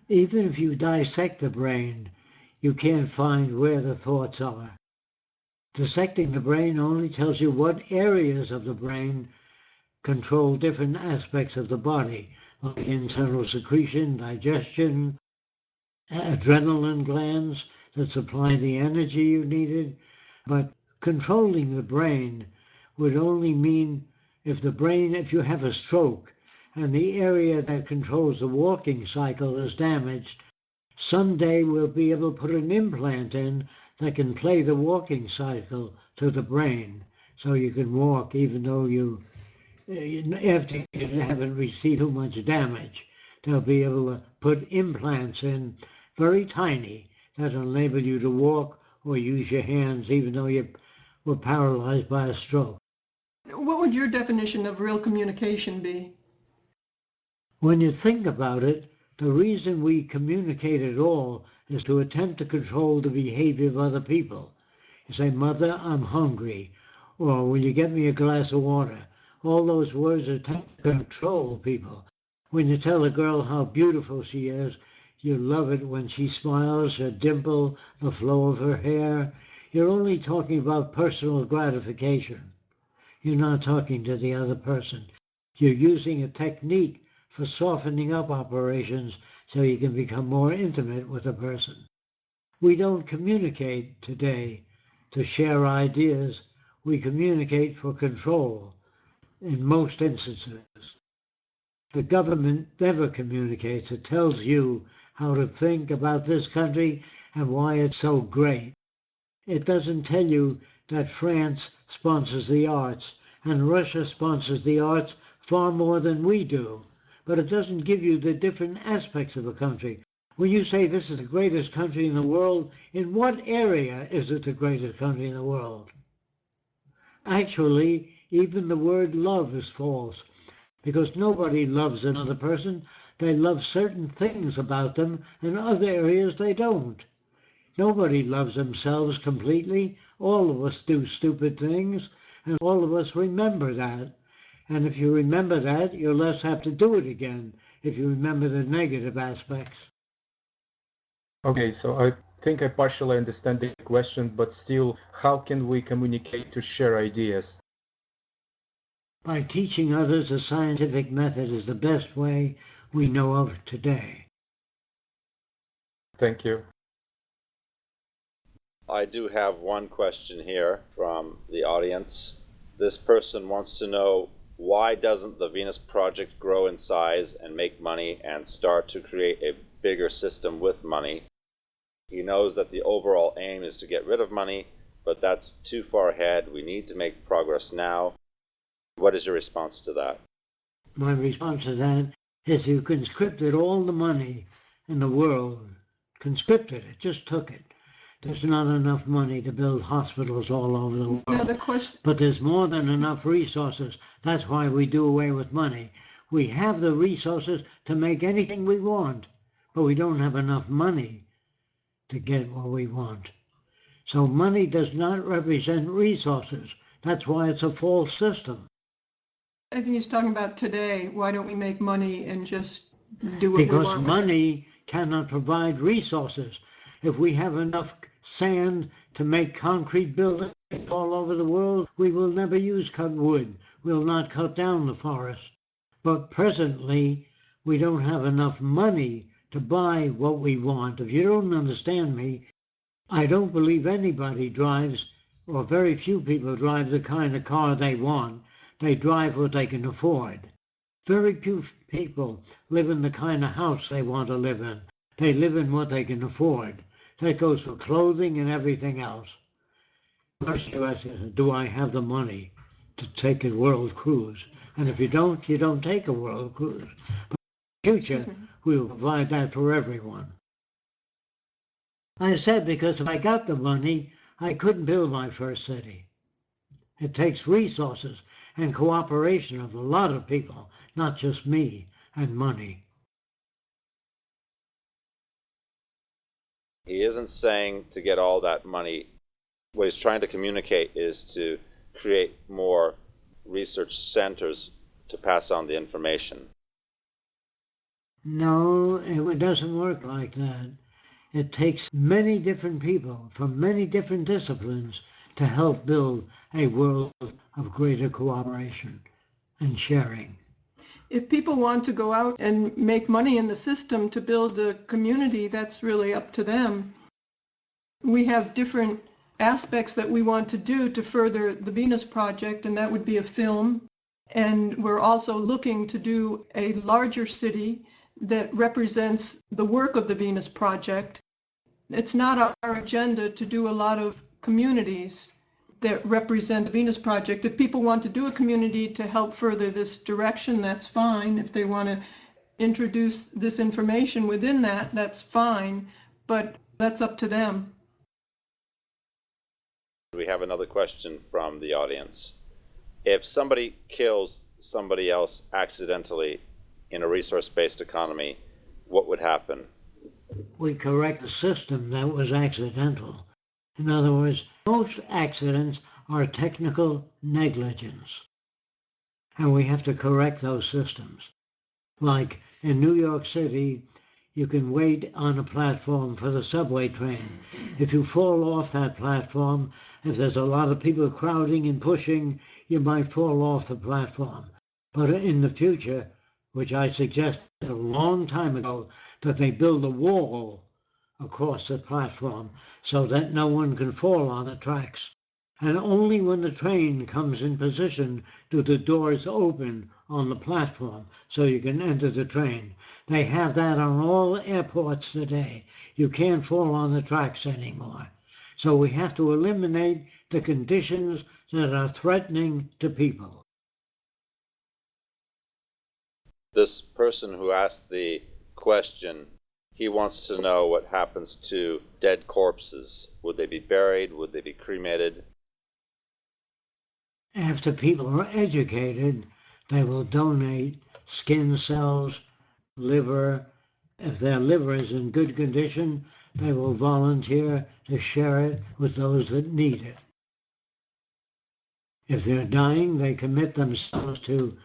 Even if you dissect the brain, you can't find where the thoughts are. Dissecting the brain only tells you what areas of the brain control different aspects of the body, like internal secretion, digestion, adrenaline glands that supply the energy you needed. But controlling the brain would only mean if you have a stroke and the area that controls the walking cycle is damaged, someday we'll be able to put an implant in that can play the walking cycle to the brain so you can walk even though after you haven't received too much damage. They'll be able to put implants in, very tiny, that enable you to walk or use your hands even though you were paralyzed by a stroke. What would your definition of real communication be? When you think about it, the reason we communicate at all is to attempt to control the behavior of other people. You say, "Mother, I'm hungry," or "Will you get me a glass of water?" All those words attempt to control people. When you tell a girl how beautiful she is, you love it when she smiles, her dimple, the flow of her hair. You're only talking about personal gratification. You're not talking to the other person. You're using a technique for softening up operations so you can become more intimate with a person. We don't communicate today to share ideas. We communicate for control in most instances. The government never communicates. It tells you how to think about this country and why it's so great. It doesn't tell you that France sponsors the arts and Russia sponsors the arts far more than we do. But it doesn't give you the different aspects of a country. When you say this is the greatest country in the world, in what area is it the greatest country in the world? Actually, even the word love is false, because nobody loves another person. They love certain things about them, and other areas they don't. Nobody loves themselves completely. All of us do stupid things, and all of us remember that. And if you remember that, you'll less have to do it again if you remember the negative aspects. Okay, so I think I partially understand the question, but still, how can we communicate to share ideas? By teaching others a scientific method is the best way we know of today. Thank you. I do have one question here from the audience. This person wants to know, why doesn't the Venus Project grow in size and make money and start to create a bigger system with money? He knows that the overall aim is to get rid of money, but that's too far ahead. We need to make progress now. What is your response to that? My response to that is you conscripted all the money in the world, conscripted it, just took it. There's not enough money to build hospitals all over the world. Yeah, the question. But there's more than enough resources. That's why we do away with money. We have the resources to make anything we want, but we don't have enough money to get what we want. So money does not represent resources. That's why it's a false system. I think he's talking about today. Why don't we make money and just do what we want? Because money cannot provide resources. If we have enough sand to make concrete buildings all over the world, we will never use cut wood. We'll not cut down the forest. But presently, we don't have enough money to buy what we want. If you don't understand me, I don't believe anybody drives, or very few people drive the kind of car they want. They drive what they can afford. Very few people live in the kind of house they want to live in. They live in what they can afford. That goes for clothing and everything else. First you ask, do I have the money to take a world cruise? And if you don't take a world cruise. But in the future, we will provide that for everyone. I said because if I got the money, I couldn't build my first city. It takes resources and cooperation of a lot of people, not just me, and money. He isn't saying to get all that money. What he's trying to communicate is to create more research centers to pass on the information. No, it doesn't work like that. It takes many different people from many different disciplines to help build a world of greater cooperation and sharing. If people want to go out and make money in the system to build a community, that's really up to them. We have different aspects that we want to do to further the Venus Project, and that would be a film. And we're also looking to do a larger city that represents the work of the Venus Project. It's not our agenda to do a lot of communities that represent the Venus Project. If people want to do a community to help further this direction, that's fine. If they want to introduce this information within that, that's fine, but that's up to them. We have another question from the audience. If somebody kills somebody else accidentally in a resource-based economy, what would happen? We correct the system that was accidental. In other words, most accidents are technical negligence, and we have to correct those systems. Like in New York City, you can wait on a platform for the subway train. If you fall off that platform, if there's a lot of people crowding and pushing, you might fall off the platform. But in the future, which I suggested a long time ago, that they build a wall across the platform so that no one can fall on the tracks. And only when the train comes in position do the doors open on the platform so you can enter the train. They have that on all airports today. You can't fall on the tracks anymore. So we have to eliminate the conditions that are threatening to people. This person who asked the question, he wants to know what happens to dead corpses. Would they be buried? Would they be cremated? After people are educated, they will donate skin cells, liver. If their liver is in good condition, they will volunteer to share it with those that need it. If they're dying, they commit themselves to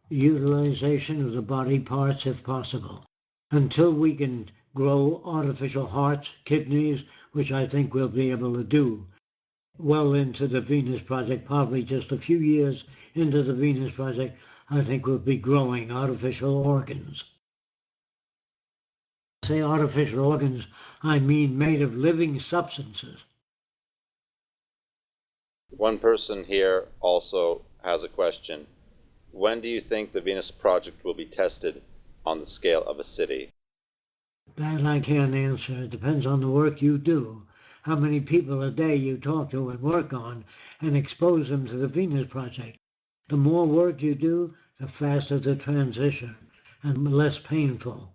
utilization of the body parts if possible. Until we can grow artificial hearts, kidneys, which I think we'll be able to do well into the Venus Project, probably just a few years into the Venus Project, I think we'll be growing artificial organs. Say artificial organs, I mean made of living substances. One person here also has a question. When do you think the Venus Project will be tested on the scale of a city? That I can't answer. It depends on the work you do, how many people a day you talk to and work on and expose them to the Venus Project. The more work you do, the faster the transition and less painful.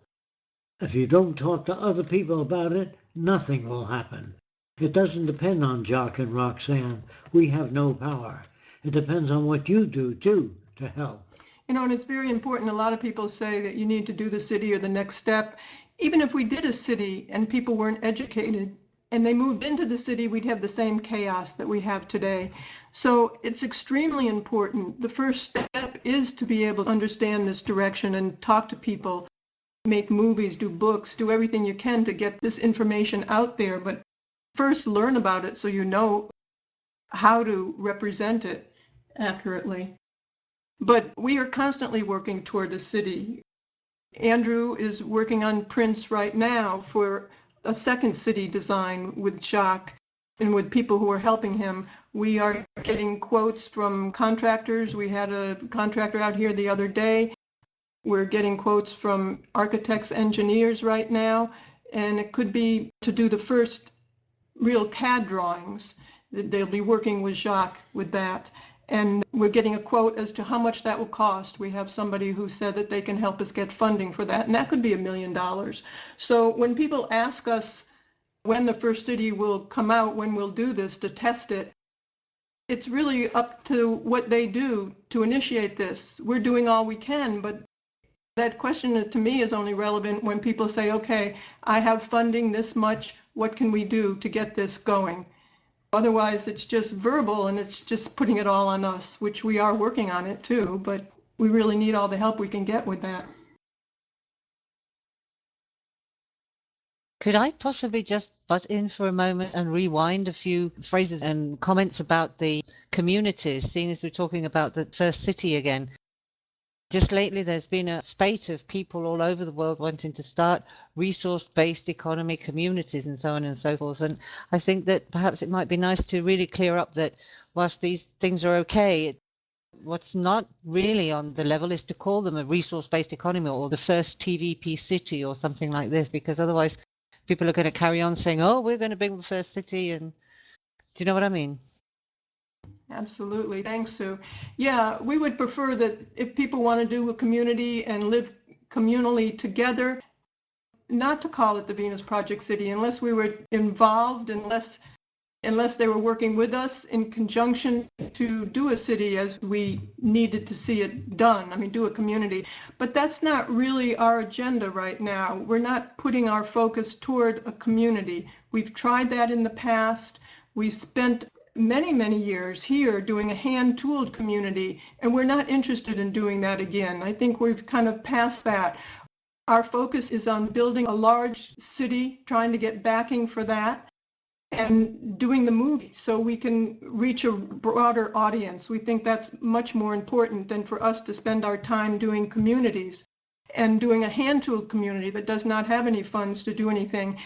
If you don't talk to other people about it, nothing will happen. It doesn't depend on Jacque and Roxanne. We have no power. It depends on what you do, too, to help. You know, and it's very important. A lot of people say that you need to do the city or the next step. Even if we did a city and people weren't educated and they moved into the city, we'd have the same chaos that we have today. So it's extremely important. The first step is to be able to understand this direction and talk to people, make movies, do books, do everything you can to get this information out there. But first learn about it so you know how to represent it accurately. But we are constantly working toward the city. Andrew is working on prints right now for a second city design with Jacque and with people who are helping him. We are getting quotes from contractors. We had a contractor out here the other day. We're getting quotes from architects, engineers right now, and it could be to do the first real CAD drawings. They'll be working with Jacque with that. And we're getting a quote as to how much that will cost. We have somebody who said that they can help us get funding for that, and that could be $1 million. So when people ask us when the first city will come out, when we'll do this to test it. It's really up to what they do to initiate this. We're doing all we can, but that question to me is only relevant when people say, okay, I have funding this much, what can we do to get this going? Otherwise, it's just verbal and it's just putting it all on us, which we are working on it too, but we really need all the help we can get with that. Could I possibly just butt in for a moment and rewind a few phrases and comments about the communities, seeing as we're talking about the first city again? Just lately, there's been a spate of people all over the world wanting to start resource-based economy communities and so on and so forth. And I think that perhaps it might be nice to really clear up that whilst these things are okay, what's not really on the level is to call them a resource-based economy or the first TVP city or something like this, because otherwise people are going to carry on saying, oh, we're going to build the first city. And do you know what I mean? Absolutely. Thanks, Sue. Yeah, we would prefer that if people want to do a community and live communally together, not to call it the Venus Project City unless we were involved, unless they were working with us in conjunction to do a city as we needed to see it done. I mean, do a community. But that's not really our agenda right now. We're not putting our focus toward a community. We've tried that in the past. We've spent many years here doing a hand-tooled community, and we're not interested in doing that again. I think we've kind of passed that. Our focus is on building a large city, trying to get backing for that, and doing the movie so we can reach a broader audience. We think that's much more important than for us to spend our time doing communities and doing a hand-tooled community that does not have any funds to do anything.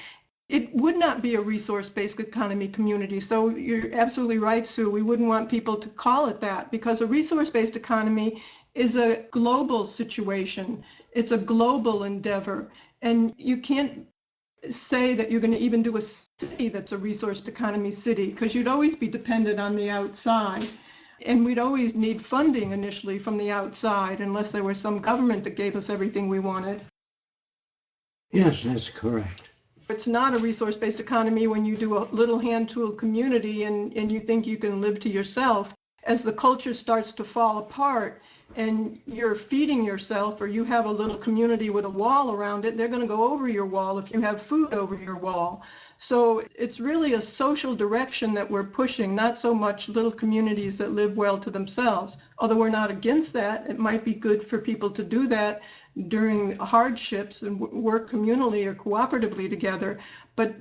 It would not be a resource-based economy community. So you're absolutely right, Sue. We wouldn't want people to call it that, because a resource-based economy is a global situation. It's a global endeavor. And you can't say that you're going to even do a city that's a resource economy city, because you'd always be dependent on the outside. And we'd always need funding initially from the outside, unless there was some government that gave us everything we wanted. Yes, that's correct. It's not a resource-based economy when you do a little hand-tooled community and you think you can live to yourself. As the culture starts to fall apart and you're feeding yourself, or you have a little community with a wall around it, they're going to go over your wall if you have food over your wall. So it's really a social direction that we're pushing, not so much little communities that live well to themselves. Although we're not against that, it might be good for people to do that during hardships and work communally or cooperatively together. But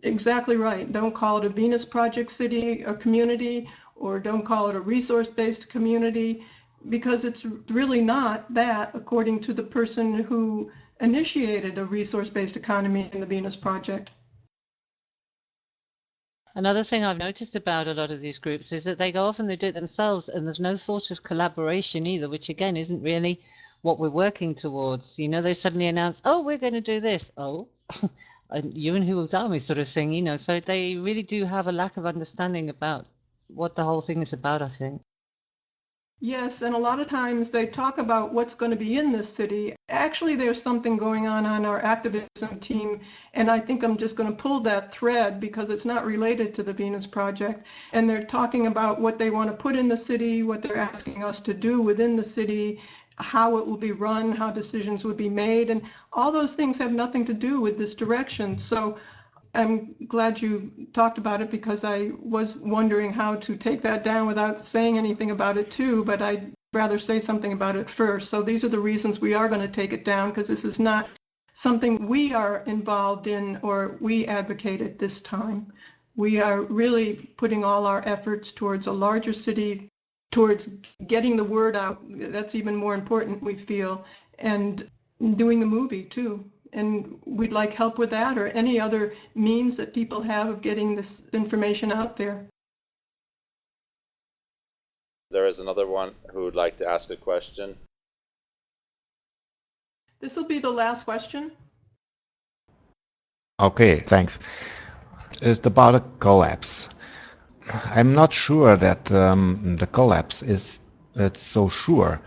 exactly right. Don't call it a Venus Project City, a community, or don't call it a resource-based community, because it's really not that, according to the person who initiated a resource-based economy in the Venus Project. Another thing I've noticed about a lot of these groups is that they go off and they do it themselves, and there's no sort of collaboration either, which again isn't really what we're working towards. You know, they suddenly announce, oh, we're going to do this. Oh, and you and who will tell me, sort of thing, you know. So they really do have a lack of understanding about what the whole thing is about, I think. Yes, and a lot of times they talk about what's going to be in this city. Actually, there's something going on our activism team, and I think I'm just going to pull that thread because it's not related to the Venus Project. And they're talking about what they want to put in the city, what they're asking us to do within the city, how it will be run, how decisions would be made, and all those things have nothing to do with this direction. So I'm glad you talked about it, because I was wondering how to take that down without saying anything about it too, but I'd rather say something about it first. So these are the reasons we are going to take it down, because this is not something we are involved in or we advocate at this time. We are really putting all our efforts towards a larger city, towards getting the word out. That's even more important, we feel, and doing the movie too. And we'd like help with that, or any other means that people have of getting this information out there. There is another one who would like to ask a question. This will be the last question. Okay, thanks. It's about a collapse. I'm not sure that the collapse it's so sure.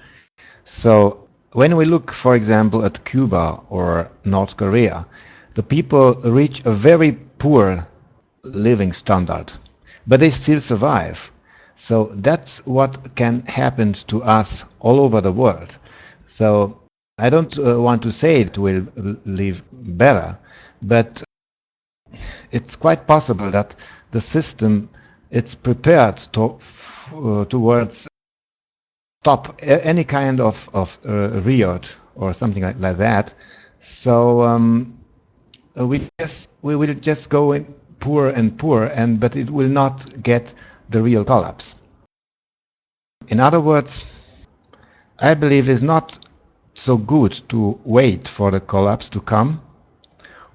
So when we look, for example, at Cuba or North Korea, the people reach a very poor living standard, but they still survive. So that's what can happen to us all over the world. So I don't want to say it will live better, but it's quite possible that the system it's prepared towards stop any kind of riot or something like that. So we will just go in poor and poor, but it will not get the real collapse. In other words, I believe it's not so good to wait for the collapse to come,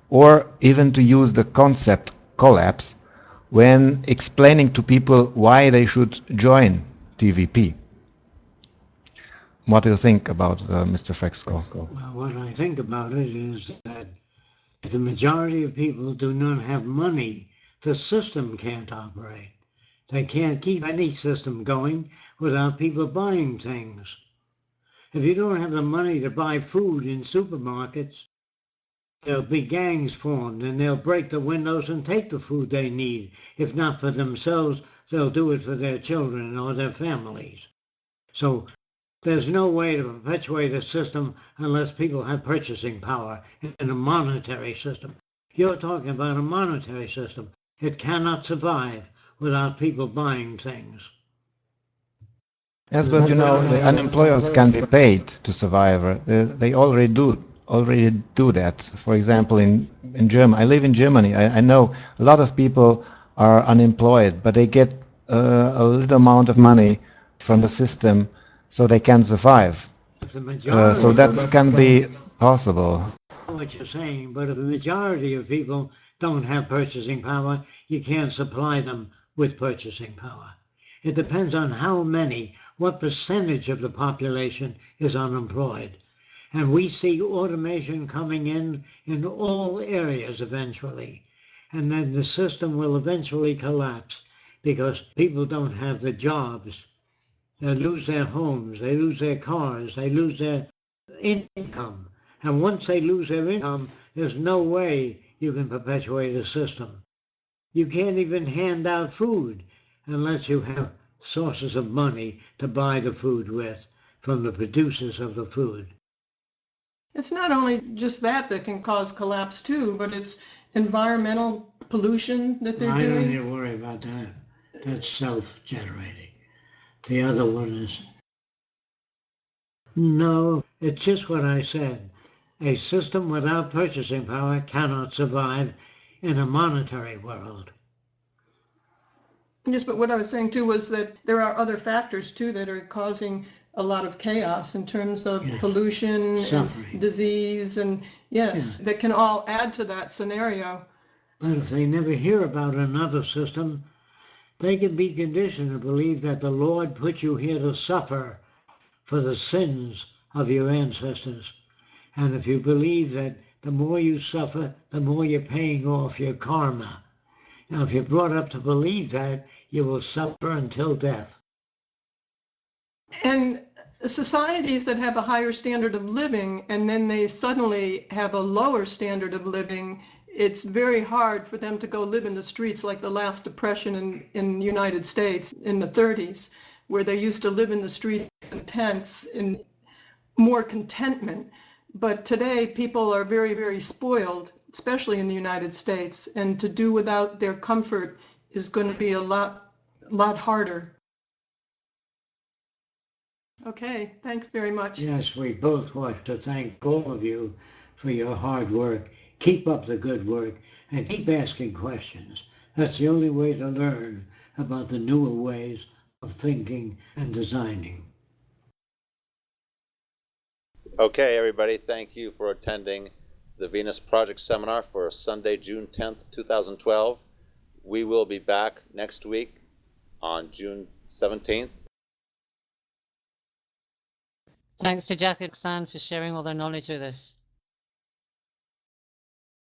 or even to use the concept collapse when explaining to people why they should join TVP. What do you think about Mr. Fresco? Well, what I think about it is that if the majority of people do not have money, the system can't operate. They can't keep any system going without people buying things. If you don't have the money to buy food in supermarkets, there'll be gangs formed and they'll break the windows and take the food they need. If not for themselves, they'll do it for their children or their families. So there's no way to perpetuate a system unless people have purchasing power in a monetary system. You're talking about a monetary system. It cannot survive without people buying things. Yes, but you know, the unemployed can be paid to survive. They already do that. For example, in Germany, I live in Germany. I know a lot of people are unemployed, but they get a little amount of money from the system so they can survive. So that can be possible. I know what you're saying, but if the majority of people don't have purchasing power, you can't supply them with purchasing power. It depends on what percentage of the population is unemployed. And we see automation coming in all areas eventually. And then the system will eventually collapse because people don't have the jobs. They lose their homes, they lose their cars, they lose their income. And once they lose their income, there's no way you can perpetuate a system. You can't even hand out food unless you have sources of money to buy the food with from the producers of the food. It's not only just that can cause collapse too, but it's environmental pollution that they're I don't doing. need to worry about that. That's self-generating. The other one is... No, it's just what I said. A system without purchasing power cannot survive in a monetary world. Yes, but what I was saying too was that there are other factors too that are causing a lot of chaos in terms of pollution Suffering. and disease and that can all add to that scenario. But if they never hear about another system, they can be conditioned to believe that the Lord put you here to suffer for the sins of your ancestors. And if you believe that the more you suffer, the more you're paying off your karma. Now, if you're brought up to believe that, you will suffer until death. And societies that have a higher standard of living and then they suddenly have a lower standard of living, it's very hard for them to go live in the streets like the last depression in the United States in the 30s, where they used to live in the streets in tents in more contentment. But today people are very, very spoiled, especially in the United States, and to do without their comfort is going to be a lot harder. Okay, thanks very much. Yes, we both want to thank all of you for your hard work. Keep up the good work and keep asking questions. That's the only way to learn about the newer ways of thinking and designing. Okay, everybody, thank you for attending the Venus Project Seminar for Sunday, June 10th, 2012. We will be back next week on June 17th. Thanks to Jacque and Roxanne for sharing all their knowledge with us.